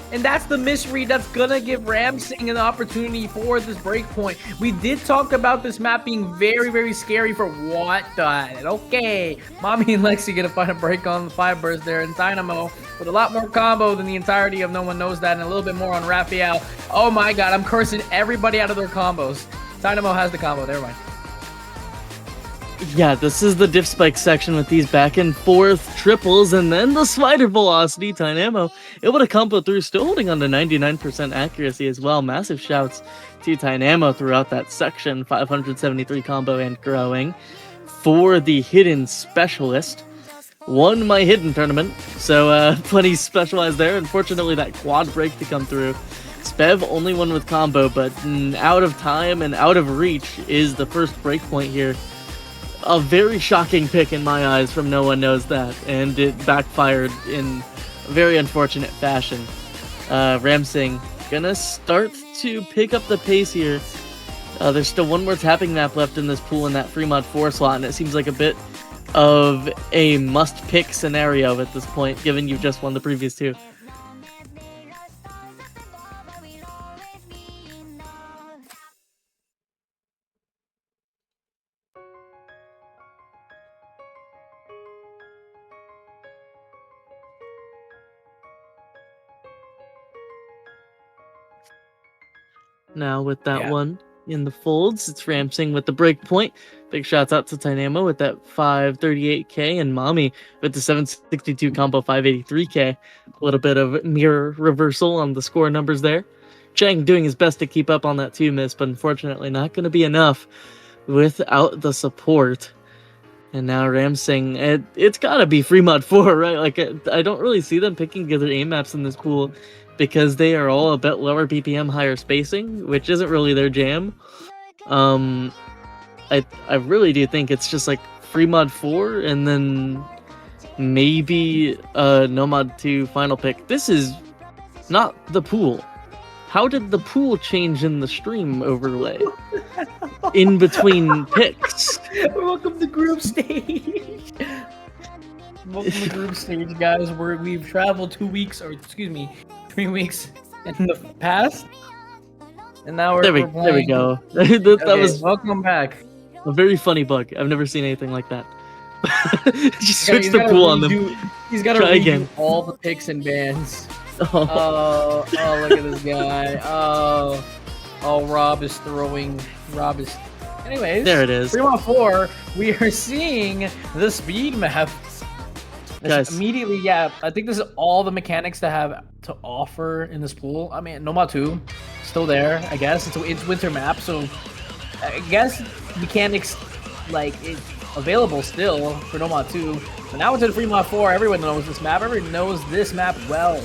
And that's the misread that's gonna give RAMSING an opportunity for this breakpoint. We did talk about this map being very, very scary for what the... Okay, Mommy and Lexi gonna find a break on the 5 burst there, and Dynamo with a lot more combo than the entirety of No One Knows That, and a little bit more on Raphael. Oh my god, I'm cursing everybody out of their combos. Dynamo has the combo, never mind. Yeah, this is the diff spike section with these back and forth triples, and then the slider velocity. Dynamo able to combo through, still holding on to 99% accuracy as well. Massive shouts to Dynamo throughout that section. 573 combo and growing for the hidden specialist. Won my hidden tournament, so plenty specialized there. Unfortunately, that quad break to come through. Spev only one with combo, but out of time and out of reach is the first breakpoint here. A very shocking pick in my eyes from No One Knows That, and it backfired in a very unfortunate fashion. RAMSING gonna start to pick up the pace here. There's still 1 more tapping map left in this pool in that free mod 4 slot, and it seems like a bit of a must-pick scenario at this point, given you've just won the previous 2. Now with that one in the folds, it's RAMSING with the breakpoint. Big shouts out to Dynamo with that 538k, and Mommy with the 762 combo 583k. A little bit of mirror reversal on the score numbers there. Chang doing his best to keep up on that 2 miss, but unfortunately not going to be enough without the support. And now RAMSING, it's got to be free mod 4, right? Like, I don't really see them picking together aim maps in this pool because they are all a bit lower BPM, higher spacing, which isn't really their jam. I really do think it's just like free mod 4 and then maybe no mod 2 final pick. This is not the pool. How did the pool change in the stream overlay in between picks? Welcome to group stage. Welcome to group stage, guys. We've traveled 2 weeks, or excuse me, 3 weeks in the past, and now we're playing. There we go. that was welcome back. A very funny bug. I've never seen anything like that. Just switch the pool on them. He's got to redo all the picks and bans. Oh, look at this guy. Oh, Rob is throwing. Anyways, there it is. 3-4. We are seeing the speed map. Guys. Immediately, yeah. I think this is all the mechanics to have to offer in this pool. I mean, Nomad 2, still there. I guess it's winter map, so I guess mechanics like it's available still for Nomad 2. But now it's in Free Mod 4. Everyone knows this map. Everyone knows this map well.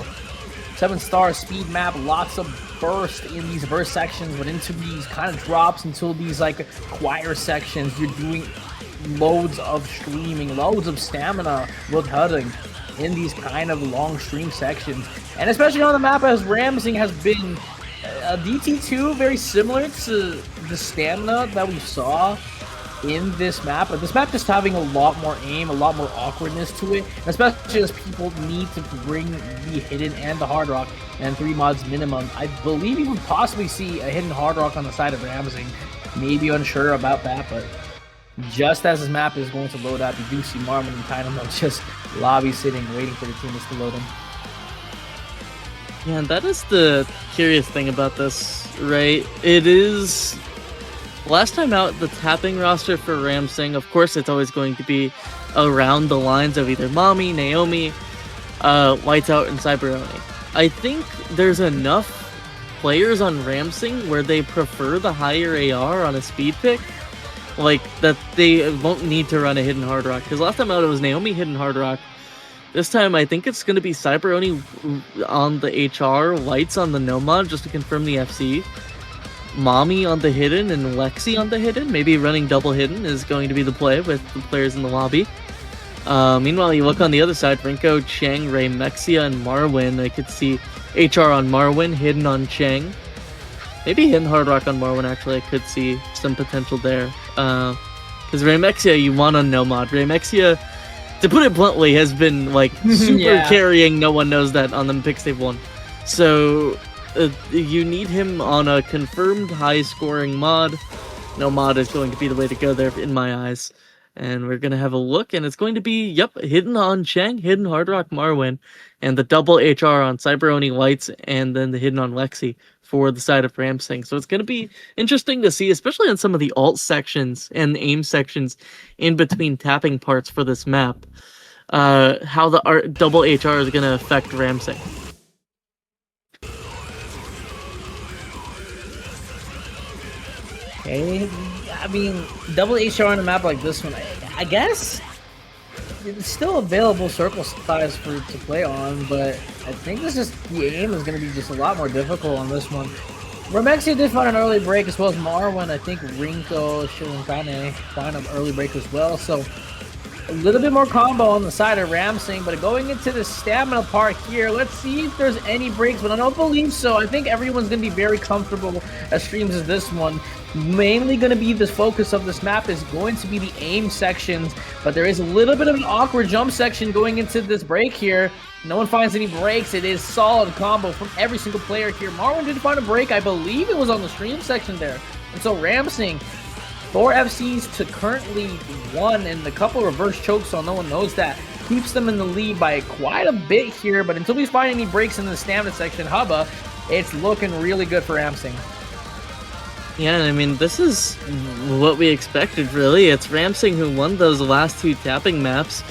7-star speed map, lots of burst in these burst sections, but into these kind of drops until these like choir sections. You're doing loads of streaming, loads of stamina with HUDing in these kind of long stream sections. And especially on the map as RAMSING has been DT2, very similar to the stamina that we saw in this map, but this map just having a lot more aim, a lot more awkwardness to it, especially as people need to bring the hidden and the hard rock, and 3 mods minimum. I believe you would possibly see a hidden hard rock on the side of RAMSING. Maybe unsure about that, but just as this map is going to load up, you do see Marvin and Dynamo just lobby sitting, waiting for the teammates to load him. Yeah, that is the curious thing about this, right? It is last time out, the tapping roster for RAMSING, of course, it's always going to be around the lines of either Mommy, Naomi, Whiteout, and Cyberoni. I think there's enough players on RAMSING where they prefer the higher AR on a speed pick, like that they won't need to run a hidden hard rock. Because last time out, it was Naomi hidden hard rock. This time, I think it's going to be Cyberoni on the HR, Whites on the Nomad, just to confirm the FC. Mommy on the hidden and Lexi on the hidden. Maybe running double hidden is going to be the play with the players in the lobby. Meanwhile, you look on the other side, Rinko, Chang, Ray, Mexia, and Marwin. I could see HR on Marwin, hidden on Chang. Maybe hidden hard rock on Marwin, actually. I could see some potential there. Because Ray Mexia, you want on Nomad. Ray Mexia, to put it bluntly, has been like super carrying. No one knows that on the picks they've won. So you need him on a confirmed high-scoring mod. No mod is going to be the way to go there in my eyes. And we're going to have a look, and it's going to be, yep, hidden on Chang, hidden Hard Rock Marwin, and the double HR on Cyberoni Lights, and then the hidden on Lexi for the side of RAMSING. So it's going to be interesting to see, especially on some of the alt sections and aim sections in between tapping parts for this map, how the double HR is going to affect RAMSING. Okay, I mean, double HR on a map like this one, I guess it's still available circle size to play on, but I think this is the aim is going to be just a lot more difficult on this one. Remexia did find an early break as well as Marwin. I think Rinko, Shilinkane find an early break as well, so a little bit more combo on the side of RAMSING, but going into the stamina part here, let's see if there's any breaks, but I don't believe so. I think everyone's going to be very comfortable as streams as this one. Mainly going to be the focus of this map is going to be the aim sections, but there is a little bit of an awkward jump section going into this break here. No one finds any breaks. It is solid combo from every single player here. Marwin did find a break. I believe it was on the stream section there. And so RAMSING, 4 FCs to currently 1, and a couple reverse chokes, so no one knows that. Keeps them in the lead by quite a bit here, but until we find any breaks in the stamina section, Hubba, it's looking really good for RAMSING. Yeah, I mean, this is what we expected, really. It's RAMSING who won those last 2 tapping maps.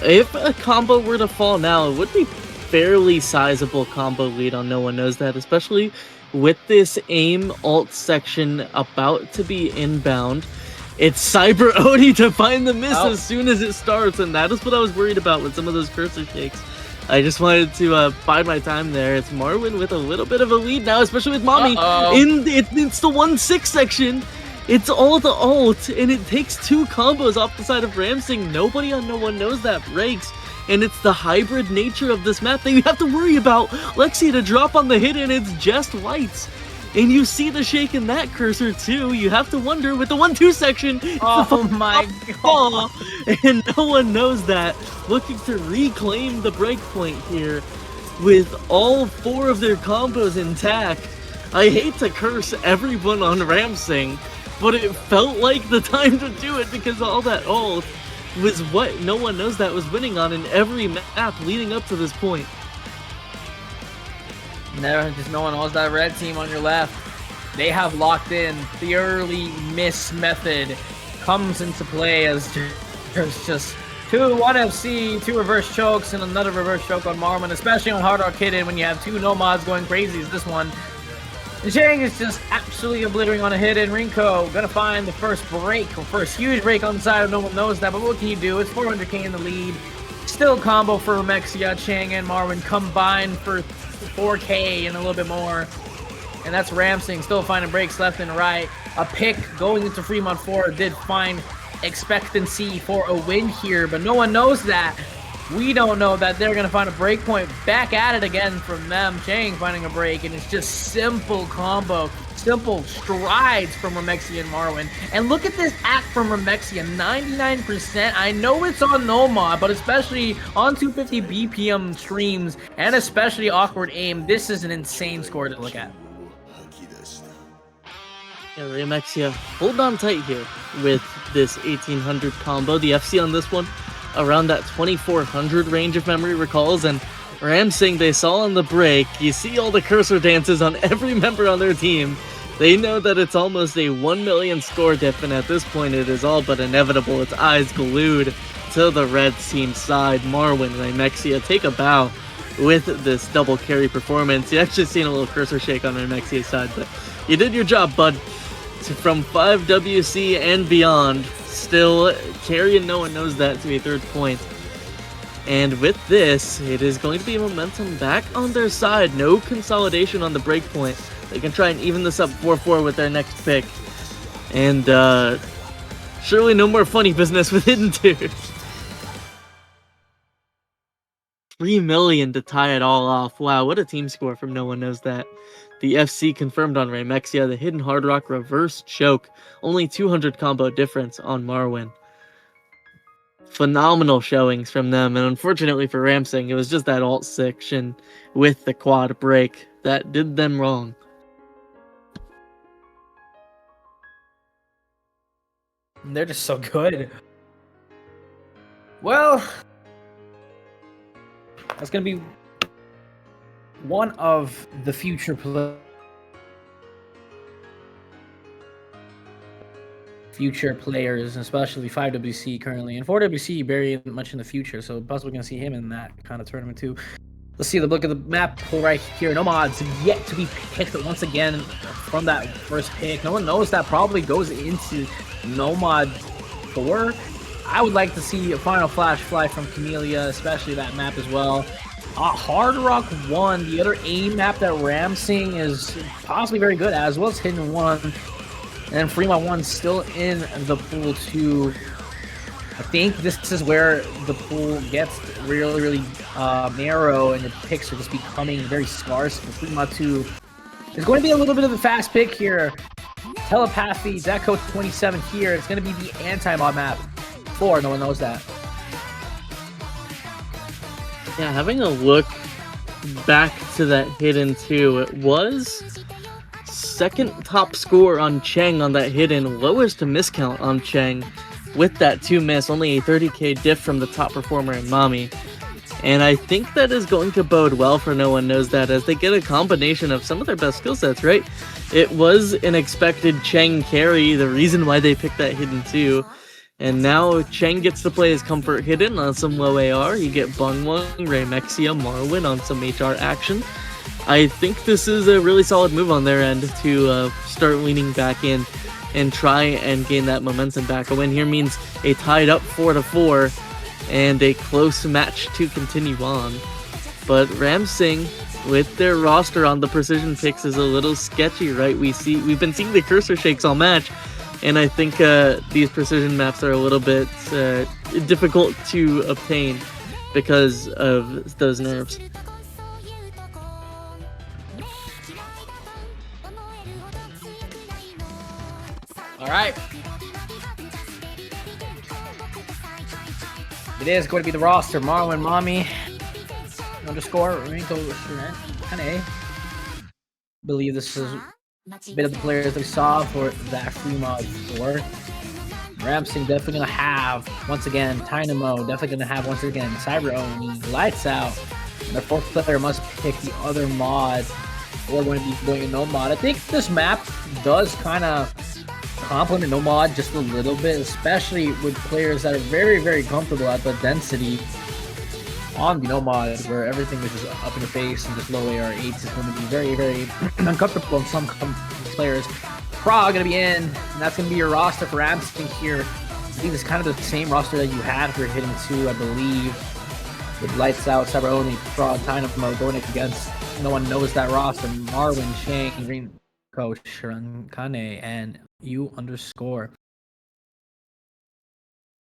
If a combo were to fall now, it would be fairly sizable combo lead on No One Knows That, especially with this aim alt section about to be inbound. It's Cyberoni to find the miss as soon as it starts, and that is what I was worried about with some of those cursor shakes. I just wanted to bide my time there. It's Marwin with a little bit of a lead now, especially with Mommy. It's the 1-6 section. It's all the ult, and it takes 2 combos off the side of RAMSING. Nobody on No One Knows That breaks. And it's the hybrid nature of this map that you have to worry about. Lexi to drop on the hit, and it's just whites. And you see the shake in that cursor too. You have to wonder with the 1-2 section. Oh my god. And No One Knows That. Looking to reclaim the breakpoint here with all 4 of their combos intact. I hate to curse everyone on RAMSING, but it felt like the time to do it because all that ult was what No One Knows That was winning on in every map leading up to this point. Never just No One Knows That red team on your left. They have locked in. The early miss method comes into play as there's just 2 1FC, 2 reverse chokes, and another reverse choke on Marwin, especially on Hard Rock Hidden when you have 2 nomads going crazy as this one. And Chang is just absolutely obliterating on a hidden. Rinko gonna find the first break, or first huge break on the side of No One Knows That, but what can you do? It's 400k in the lead. Still combo for Remexia, Chang and Marwin combined for 4k and a little bit more. And that's RAMSING still finding breaks left and right. A pick going into Fremont 4 did find expectancy for a win here, but No One Knows That. We don't know that they're going to find a break point. Back at it again from them. Chang finding a break, and it's just simple combo, simple strides from Remexia and Marwin. And look at this act from Remexia, 99%. I know it's on Nomad, but especially on 250 BPM streams, and especially awkward aim, this is an insane score to look at. Yeah, Remexia, hold on tight here with this 1800 combo. The FC on this one, around that 2400 range if memory recalls, and RAMSING, they saw on the break, you see all the cursor dances on every member on their team. They know that it's almost a 1 million score dip, and at this point it is all but inevitable. Its eyes glued to the red team side. Marwin, Remexia take a bow with this double carry performance. You actually seen a little cursor shake on Remexia's side, but you did your job, bud. From 5WC and beyond, still carrying No One Knows That to a 3rd point. And with this, it is going to be momentum back on their side. No consolidation on the break point. They can try and even this up 4-4 with their next pick. And surely no more funny business with Hidden 2. 3 million to tie it all off. Wow, what a team score from No One Knows That. The FC confirmed on Remexia, the Hidden Hard Rock reverse choke. Only 200 combo difference on Marwin. Phenomenal showings from them, and unfortunately for RAMSING, it was just that alt section with the quad break that did them wrong. They're just so good. Well, that's going to be one of the future players, especially 5WC currently, and 4WC very much in the future, so possibly going to see him in that kind of tournament too. Let's see the look of the map pool right here. Nomads yet to be picked once again from that first pick. No one knows that probably goes into Nomad 4. I would like to see a final flash fly from Camellia, especially that map as well. Hard Rock 1, the other aim map that RAMSING is possibly very good at, as well as Hidden 1. And Fremont 1 still in the pool 2. I think this is where the pool gets really narrow, and the picks are just becoming very scarce. For Fremont 2 is going to be a little bit of a fast pick here. Telepathy, Deco 27 here. It's going to be the anti-mod map. 4, No One Knows That. Yeah, having a look back to that Hidden 2, it was 2nd top score on Cheng on that Hidden, lowest miscount on Cheng with that 2 miss, only a 30k diff from the top performer in Mommy. And I think that is going to bode well for No One Knows That as they get a combination of some of their best skill sets, right? It was an expected Cheng carry, the reason why they picked that Hidden 2. And now Cheng gets to play his comfort Hidden on some low AR. You get Bungwang, Remexia, Marwin on some HR action. I think this is a really solid move on their end to start leaning back in and try and gain that momentum back. A win here means a tied up 4-4 and a close match to continue on. but RAMSING, with their roster on the precision picks, is a little sketchy, right? We've been seeing the cursor shakes all match, and I think these precision maps are a little bit difficult to obtain because of those nerfs. All right. It is going to be the roster. Marwin, Mommy, underscore, Rinko, Kane. Believe this is a bit of the players that we saw for that free mod 4. RAMSING definitely going to have, once again, Dynamo, definitely going to have, once again, Cyber Oni, Lights Out. And their fourth player must pick the other mod, or going to be going in no mod. I think this map does kind of complement no mod just a little bit, especially with players that are very, very comfortable at the density on the no mod, where everything is just up in your face and just low AR8s is going to be very, very uncomfortable in some players. Prague going to be in, and that's going to be your roster for RAMSING here. I think it's kind of the same roster that you had for Hidden 2, I believe, with Lights Out, Cyber Oni, Prague, Dynamo going against, no one knows that roster, Marwin, Shane, Green Coach, Sharon Kane, and you underscore.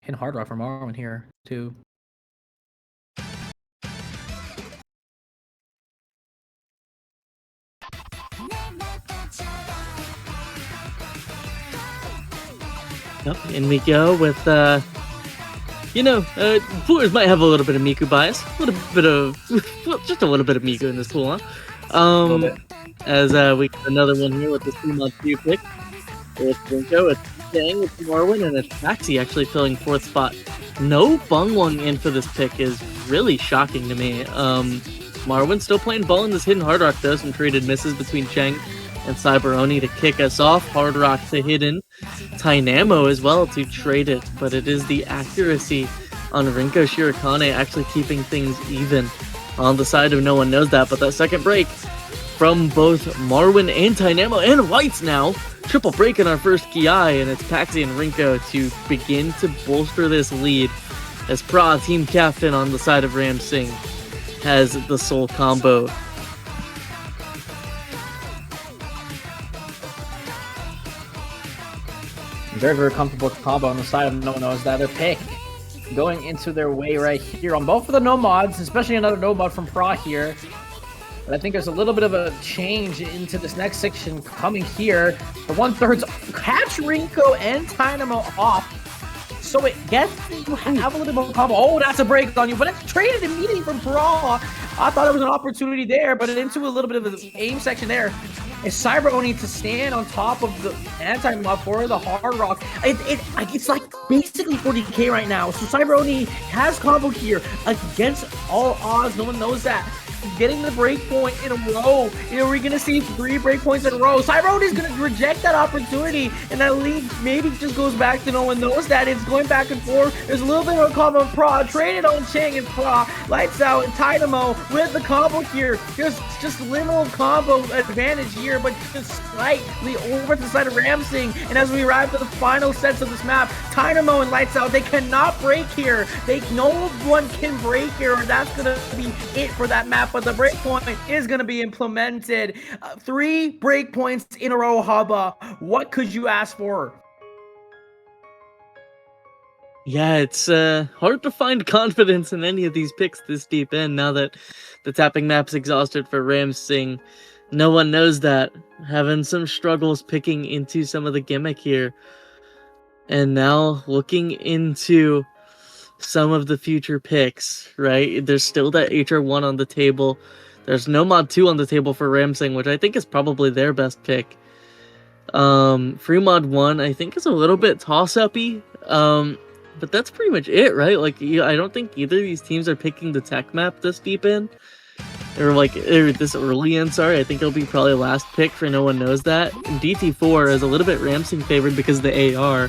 Hidden Hard Rock from Marwin here, too. Yep, and we go with, Boors might have a little bit of Miku bias, a little bit of, well, just a little bit of Miku in this pool, huh? As we get another one here with the 3-mod-2 pick. It's Rinko, it's Dang, it's Marwin, and it's Taxi actually filling 4th spot. No Bungwung in for this pick is really shocking to me. Marwin still playing ball in this Hidden Hard Rock, though. Some traded misses between Cheng and Cyber Oni to kick us off. Hard Rock to Hidden. Dynamo as well to trade it, but it is the accuracy on Rinko Shirokane actually keeping things even on the side of no one knows that. But that second break from both Marwin and Dynamo and Whites now. Triple break in our first Ki, and it's Taxi and Rinko to begin to bolster this lead as Pra, team captain on the side of RAMSING, has the sole combo. Very, very comfortable combo on the side of no one knows that. Their pick going into their way right here on both of the no mods, especially another no mod from Pra here. But I think there's a little bit of a change into this next section coming here. The 1/3 catch Rinko and Dynamo off. So it gets you have a little bit more combo. Oh, that's a break on you, but it's traded immediately from Pra. I thought there was an opportunity there, but into a little bit of an aim section there. Is Cyber Oni to stand on top of the anti-mob for the Hard Rock. It's like basically 40k right now. So Cyber Oni has combo here against all odds. No one knows that. Getting the breakpoint in a row. Are we gonna see 3 breakpoints in a row? Cyber Oni is gonna reject that opportunity, and that lead maybe just goes back to no one knows that. It's going back and forth. There's a little bit of a combo on Pra, traded on Cheng and Pra. Lights Out and Dynamo with the combo here. There's just little combo advantage here, but just slightly over to the side of RAMSING. And as we arrive to the final sets of this map, Dynamo and Lights Out, they cannot break here. No one can break here, and that's gonna be it for that map. But the breakpoint is going to be implemented. 3 breakpoints in a row, Haba. What could you ask for? Yeah, it's hard to find confidence in any of these picks this deep in now that the tapping map's exhausted for RAMSING. No one knows that. Having some struggles picking into some of the gimmick here. And now looking into some of the future picks, right? There's still that HR1 on the table. There's no mod 2 on the table for RAMSING, which I think is probably their best pick. Free mod 1 I think is a little bit toss-uppy, but that's pretty much it, right? Like, I don't think either of these teams are picking the tech map this deep in, or this early in. Sorry, I think it'll be probably last pick for no one knows that. And DT4 is a little bit RAMSING favored because of the AR.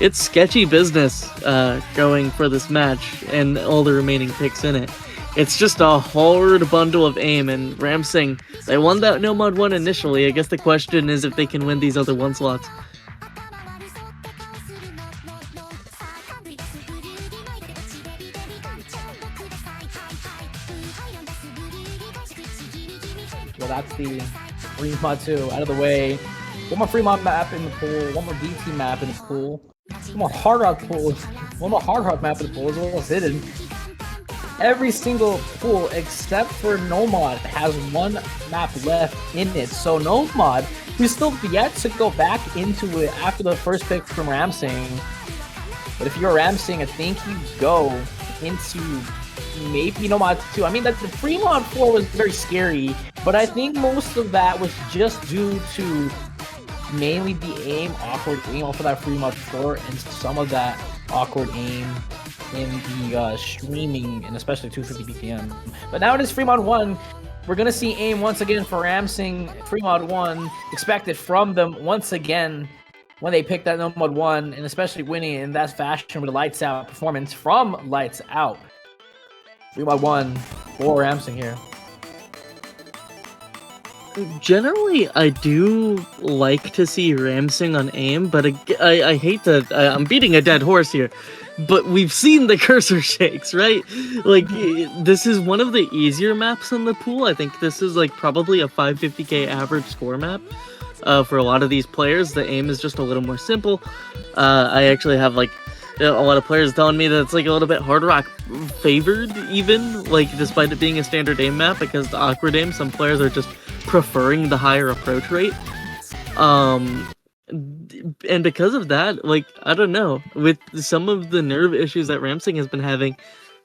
It's sketchy business going for this match and all the remaining picks in it. It's just a hard bundle of aim, and RAMSING, they won that no mod 1 initially. I guess the question is if they can win these other 1 slots. that's the Fremont 2 out of the way. One more Fremont map in the pool, one more DT map in the pool, one more Hard Rock pool, one more Hard Rock map in the pool, as well as hidden. Every single pool except for Nomad has one map left in it. So Nomad, who's still yet to go back into it after the first pick from RAMSING. But if you're RAMSING, I think you go into maybe Nomad 2. I mean, the Fremont 4 was very scary, but I think most of that was just due to mainly the awkward aim off of that Fremont 4 and some of that awkward aim in the streaming, and especially 250 BPM. But now it is Fremont 1. We're going to see aim once again for RAMSING. Fremont 1 expected from them once again when they picked that Nomad 1, and especially winning in that fashion with a lights out performance from lights out. Fremont 1 for RAMSING here. Generally, I do like to see RAMSING on aim, but I hate that I'm beating a dead horse here. But we've seen the cursor shakes, right? Like, this is one of the easier maps in the pool. I think this is like probably a 550k average score map. For a lot of these players, the aim is just a little more simple. I actually have like a lot of players telling me that it's like a little bit Hard Rock favored, even like despite it being a standard aim map, because the awkward aim, some players are just preferring the higher approach rate. And because of that, like, I don't know, with some of the nerve issues that RAMSING has been having,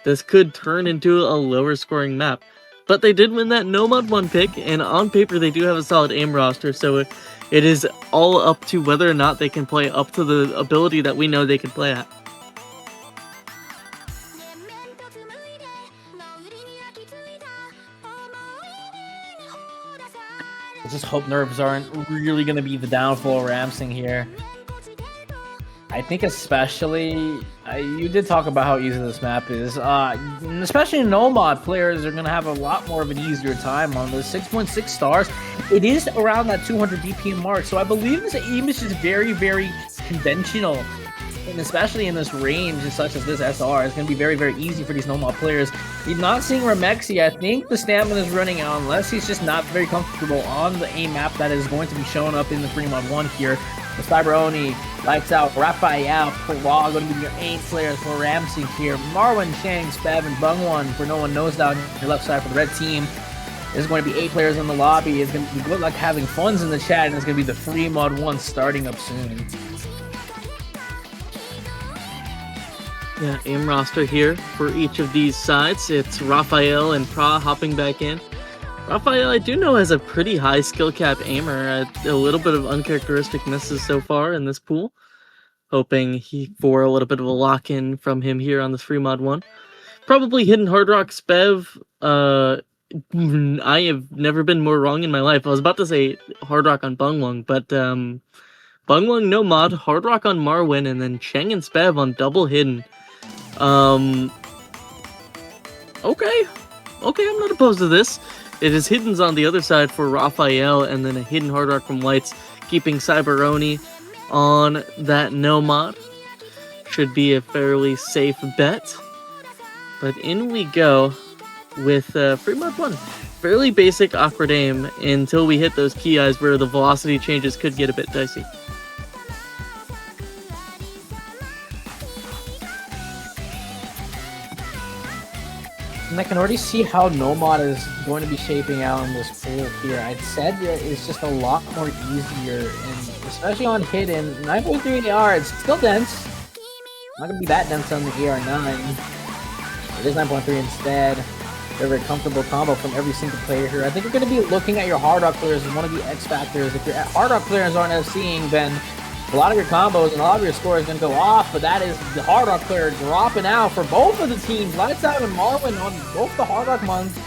this could turn into a lower scoring map. But they did win that Nomad 1 pick, and on paper they do have a solid aim roster, so it is all up to whether or not they can play up to the ability that we know they can play at. I just hope nerves aren't really going to be the downfall of RAMSING here. I think especially, you did talk about how easy this map is. Especially Nomad players are going to have a lot more of an easier time on this. 6.6 stars. It is around that 200 DPM mark, so I believe this aim is just very, very conventional. And especially in this range, such as this SR, it's going to be very, very easy for these Nomad players. You're not seeing Remexi. I think the stamina is running out, unless he's just not very comfortable on the aim map that is going to be showing up in the Fremont 1 here. The Cyberoni, Lights Out, Raphael, Parag going to be your aim players for RAMSING here. Marwin, Chang, Spav, and Bungwon, for no one knows down your left side for the red team. There's going to be 8 players in the lobby. It's going to be good luck having funds in the chat, and it's going to be the Fremont 1 starting up soon. Yeah, aim roster here for each of these sides. It's Raphael and Pra hopping back in. Raphael, I do know, has a pretty high skill cap aimer. A little bit of uncharacteristic misses so far in this pool. Hoping for a little bit of a lock-in from him here on this Fremont 1. Probably hidden Hard Rock Spev. I have never been more wrong in my life. I was about to say Hard Rock on Bungwung, but Bungwung Nomad, Hard Rock on Marwin, and then Cheng and Spev on double hidden. Okay, I'm not opposed to this. It is hiddens on the other side for Raphael, and then a hidden Hard Rock from Lights, keeping Cyberoni on that Nomad. Should be a fairly safe bet. But in we go with Fremont 1. Fairly basic awkward aim until we hit those key eyes where the velocity changes could get a bit dicey. And I can already see how Nomad is going to be shaping out in this pool here. I'd said it's just a lot more easier, and especially on hidden. 9.3 AR, it's still dense. Not going to be that dense on the AR9. It is 9.3 instead. Very comfortable combo from every single player here. I think you're going to be looking at your Hard Rock players as one of the X factors. If your Hard Rock players aren't FCing, then a lot of your combos and a lot of your scores going to go off, but that is the Hard Rock player dropping out for both of the teams. Lights Out and Marwin on both the Hard Rock ones.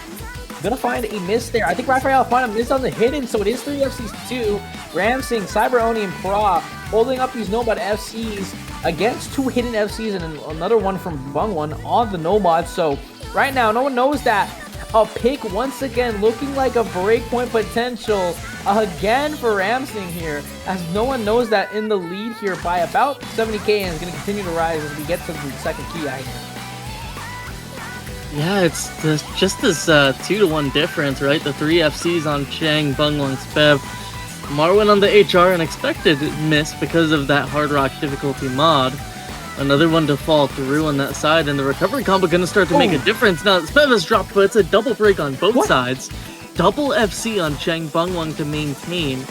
Gonna find a miss there. I think Raphael find a miss on the hidden, so it is 3 FCs to 2. RAMSING, Cyberoni, and Pra holding up these Nomad FCs against 2 hidden FCs and another one from Bungwon on the Nomad. So right now, no one knows that. A pick once again looking like a breakpoint potential again for RAMSING here, as no one knows that in the lead here by about 70k, and is going to continue to rise as we get to the second key eye here. Yeah, it's just this 2-to-1 difference, right? The 3 FCs on Chang, Bungwang, Spev. Marwin on the HR, an expected miss because of that hard rock difficulty mod. Another one to fall through on that side, and the recovery combo gonna start to make a difference. Now, Spev has dropped, but it's a double break on both sides. Double FC on Chang Bungwang to maintain.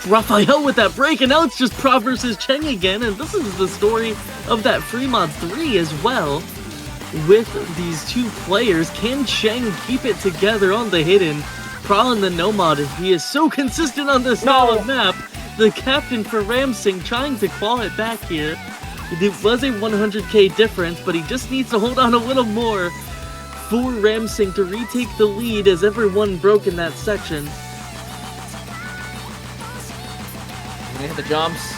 Raphael with that break, and now it's just Pra versus Cheng again, and this is the story of that Fremod 3 as well. With these two players, can Cheng keep it together on the hidden? Pra on the Nomad, he is so consistent on this style of map. The captain for RAMSING trying to claw it back here. It was a 100k difference, but he just needs to hold on a little more for RAMSING to retake the lead as everyone broke in that section. Gonna hit the jumps.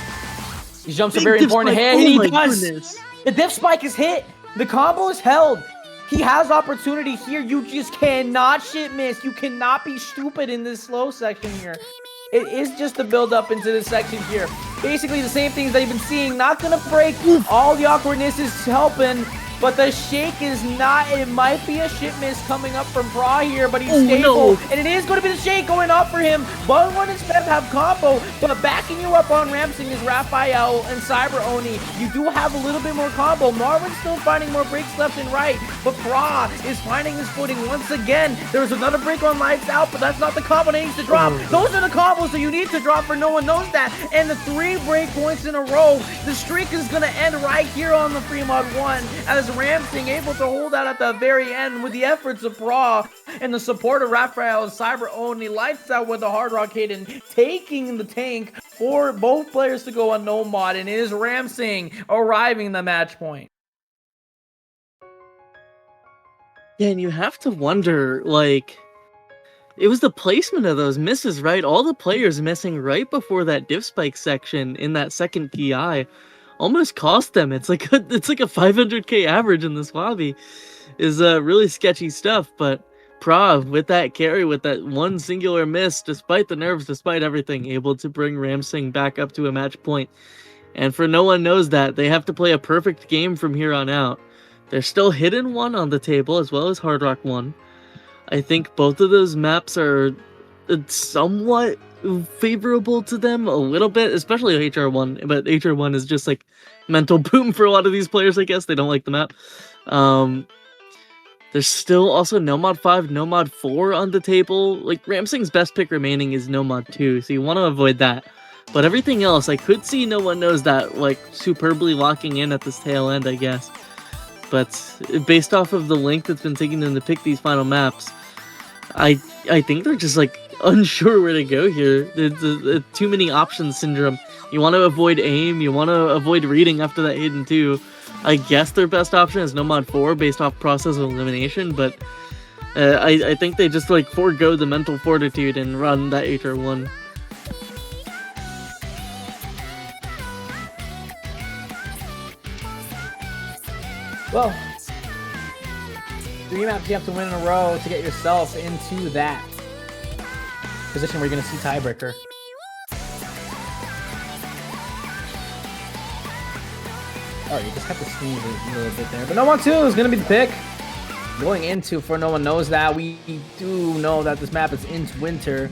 These jumps are very important to hit. Oh He my does. goodness. The diff spike is hit. The combo is held. He has opportunity here. You just cannot shit miss. You cannot be stupid in this slow section here. It is just the build up into this section here. Basically the same things that you've been seeing. Not gonna break. All the awkwardness is helping. But the shake is not. It might be a shit miss coming up from Pra here, but he's stable. No. And it is going to be the shake going up for him. Bungwang and Spev have combo, but backing you up on RAMSING is Raphael and Cyber Oni. You do have a little bit more combo. Marvin's still finding more breaks left and right, but Pra is finding his footing once again. There was another break on Lights Out, but that's not the combo that needs to drop. Those are the combos that you need to drop, for no one knows that. And the 3 break points in a row. The streak is going to end right here on the Fremod 1 as RAMSING able to hold out at the very end with the efforts of Pra and the support of Raphael and Cyber Only. Lights Out with the Hard Rock Hidden, taking the tank for both players to go on no mod, and it is RAMSING arriving in the match point. Yeah, and you have to wonder, like, it was the placement of those misses, right? All the players missing right before that diff spike section in that second PI almost cost them. It's like a 500k average in this lobby. Is really sketchy stuff, but Pra with that carry, with that one singular miss, despite the nerves, despite everything, able to bring RAMSING back up to a match point. And for no one knows that, they have to play a perfect game from here on out. There's still Hidden 1 on the table, as well as Hard Rock 1. I think both of those maps are somewhat favorable to them a little bit, especially HR1, but HR1 is just like mental boom for a lot of these players, I guess. They don't like the map. There's still also Nomad 5, Nomad 4 on the table. Like, RAMSING's best pick remaining is Nomad 2, so you want to avoid that. But everything else, I could see No One Knows That, like, superbly locking in at this tail end, I guess. But based off of the length that's been taking them to pick these final maps, I think they're just, like, unsure where to go here. It's too many options syndrome. You want to avoid aim, you want to avoid reading after that Hidden 2. I guess their best option is Nomad 4 based off process of elimination, but I think they just, like, forego the mental fortitude and run that HR1. Well, 3 maps you have to win in a row to get yourself into that position where you're going to see tiebreaker. Oh, you just have to sneeze a little bit there. But No One 2 is going to be the pick. Going into, for No One Knows That, we do know that this map is into winter.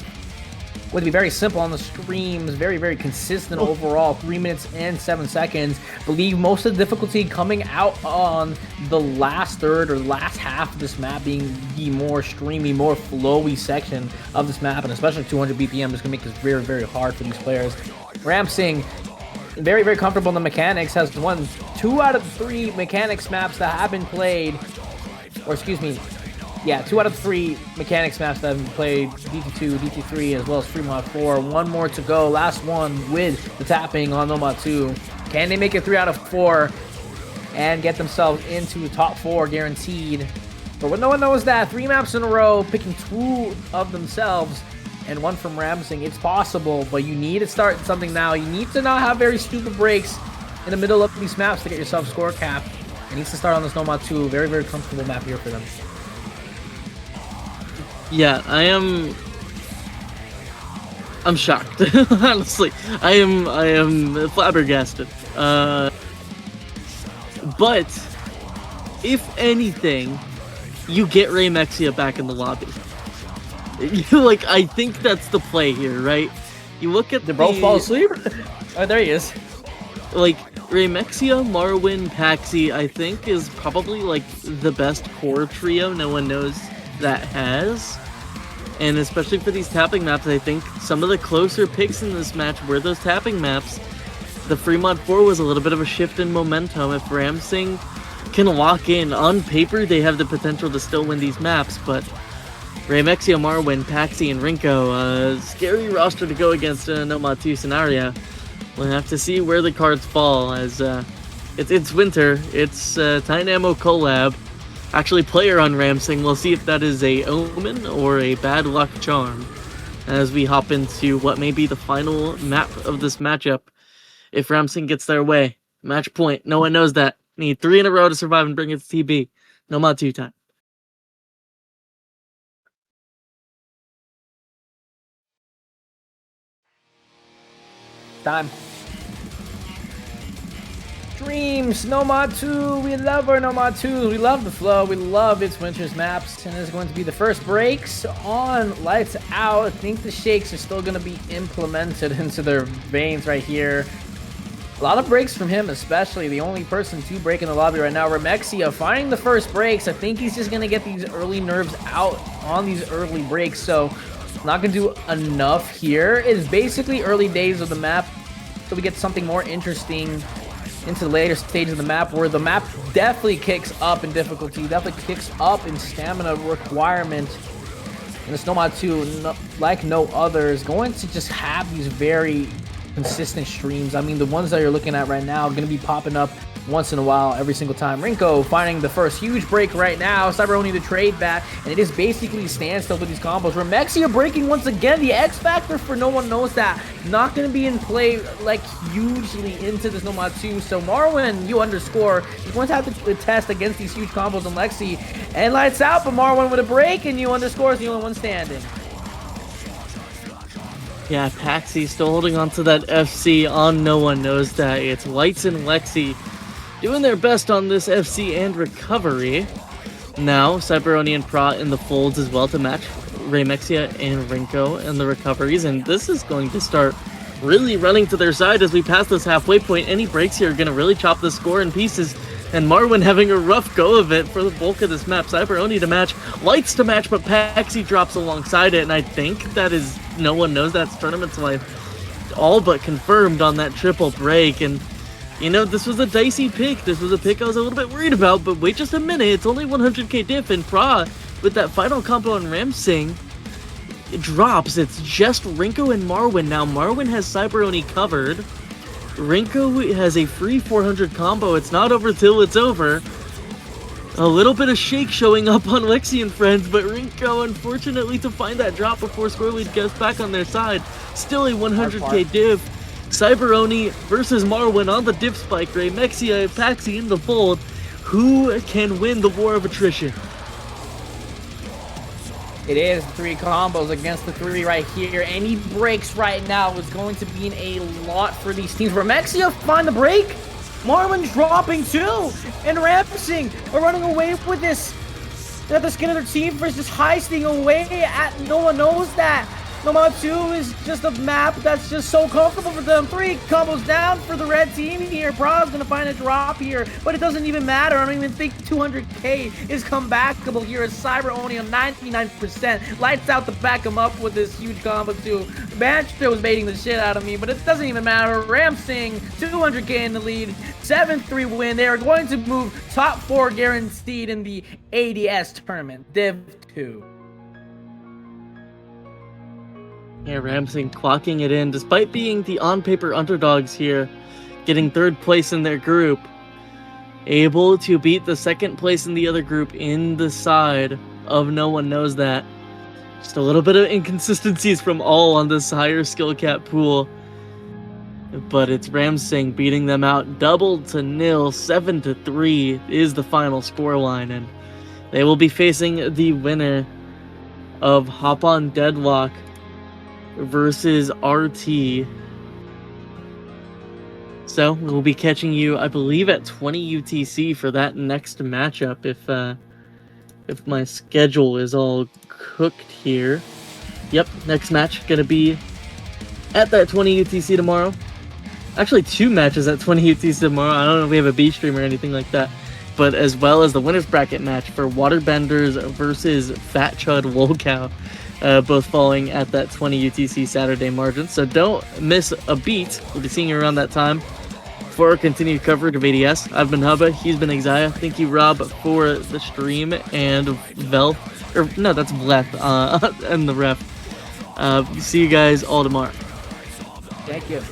Going to be very simple on the streams, very, very consistent overall, 3 minutes and 7 seconds. Believe most of the difficulty coming out on the last third or last half of this map being the more streamy, more flowy section of this map, and especially 200 BPM is going to make this very, very hard for these players. RAMSING, very, very comfortable in the mechanics, has won 2 out of 3 mechanics maps that have been played, or excuse me, yeah, 2 out of 3 mechanics maps that have been played, DT2, DT3, as well as Fremod 4. 1 more to go, last one with the tapping on Nomad 2. Can they make it 3 out of 4 and get themselves into the top 4 guaranteed? But what No One Knows That, 3 maps in a row, picking 2 of themselves and 1 from RAMSING. It's possible, but you need to start something now. You need to not have very stupid breaks in the middle of these maps to get yourself score cap. It needs to start on this Nomad 2. Very, very comfortable map here for them. Yeah, I'm shocked. Honestly, I am flabbergasted. But if anything, you get Ramexia back in the lobby. Like, I think that's the play here, right? You look at Did both fall asleep? Oh, there he is. Like, Ramexia, Marwyn, Paxi, I think, is probably, like, the best core trio no one knows that has. And especially for these tapping maps, I think some of the closer picks in this match were those tapping maps. The Fremont 4 was a little bit of a shift in momentum. If RAMSING can lock in, on paper, they have the potential to still win these maps, but Ramexia, Marwyn, Paxi, and Rinko, scary roster to go against in a Nomad 2 scenario. We'll have to see where the cards fall, as it's winter, it's Dynamo collab. Actually, player on RAMSING, we'll see if that is a omen or a bad luck charm, as we hop into what may be the final map of this matchup. If RAMSING gets their way, match point, no one knows that. Need 3 in a row to survive and bring it to TB. Nomad 2 time. Time. Dreams, Nomad 2. We love our Nomad 2. We love the flow. We love its winter's maps. And it's going to be the first breaks on Lights Out. I think the shakes are still going to be implemented into their veins right here. A lot of breaks from him, especially. The only person to break in the lobby right now, Ramexia, finding the first breaks. I think he's just going to get these early nerves out on these early breaks. So not going to do enough here. It's basically early days of the map. So we get something more interesting into the later stage of the map, where the map definitely kicks up in difficulty, definitely kicks up in stamina requirement. And this Nomad 2, like no other, is going to just have these very consistent streams. I mean, the ones that you're looking at right now are going to be popping up once in a while, every single time. Rinko finding the first huge break right now. Cyberoni to trade that, and it is basically standstill with these combos. Ramexia breaking once again. The X factor for no one knows that. Not going to be in play like hugely into this Nomad 2. So Marwyn, you underscore, is going to have to test against these huge combos on Lexi. And Lights Out, but Marwyn with a break, and you underscore is the only one standing. Yeah, Paxi still holding on to that FC on no one knows that. It's Lights and Lexi doing their best on this FC and recovery. Now, Cyberoni and Pra in the folds as well to match Ramexia and Rinko in the recoveries. And this is going to start really running to their side as we pass this halfway point. Any breaks here are going to really chop the score in pieces. And Marwyn having a rough go of it for the bulk of this map. Cyberoni to match, Lights to match, but Paxi drops alongside it. And I think that is, no one knows that's Tournament's life. All but confirmed on that triple break. And you know, this was a dicey pick. This was a pick I was a little bit worried about, but wait just a minute. It's only 100k diff, and Pra, with that final combo on RAMSING, it drops. It's just Rinko and Marwyn. Now, Marwyn has Cyberoni covered. Rinko has a free 400 combo. It's not over till it's over. A little bit of shake showing up on Lexi and friends, but Rinko, unfortunately, to find that drop before Squirrely gets back on their side. Still a 100k diff. Cyberoni versus Marwyn on the diff spike. Ramexia, Paxi in the fold. Who can win the war of attrition? It is 3 combos against the 3 right here. Any breaks right now is going to be a lot for these teams. Ramexia find the break. Marwyn dropping too. And RAMSING are running away with this. They're the skin of their team versus heisting away at no one knows that. Nomad 2 is just a map that's just so comfortable for them. 3 combos down for the red team here. Bra's gonna find a drop here, but it doesn't even matter. I don't even think 200k is comebackable here as Cyber only on 99%. Lights Out to back him up with this huge combo too. Bancho was baiting the shit out of me, but it doesn't even matter. RAMSING, 200k in the lead. 7-3 win. They are going to move top 4 guaranteed in the ADS tournament. Div 2. Yeah, RAMSING clocking it in, despite being the on-paper underdogs here, getting 3rd place in their group, able to beat the 2nd place in the other group in the side of no one knows that. Just a little bit of inconsistencies from all on this higher skill cap pool, but it's RAMSING beating them out 2-0, 7-3 is the final scoreline, and they will be facing the winner of Hop On Deadlock versus RT. So we'll be catching you, I believe, at 20 UTC for that next matchup. if my schedule is all cooked here. Yep, next match gonna be at that 20 UTC tomorrow. Actually, 2 matches at 20 UTC tomorrow. I don't know if we have a B stream or anything like that. But as well as the winner's bracket match for Waterbenders versus Fat Chud Wolcow, both falling at that 20 UTC Saturday margin. So don't miss a beat. We'll be seeing you around that time for our continued coverage of ADS. I've been Hubba, he's been Exia. Thank you, Rob, for the stream, and Vel, or no, that's Bleth, and the ref. See you guys all tomorrow. Thank you.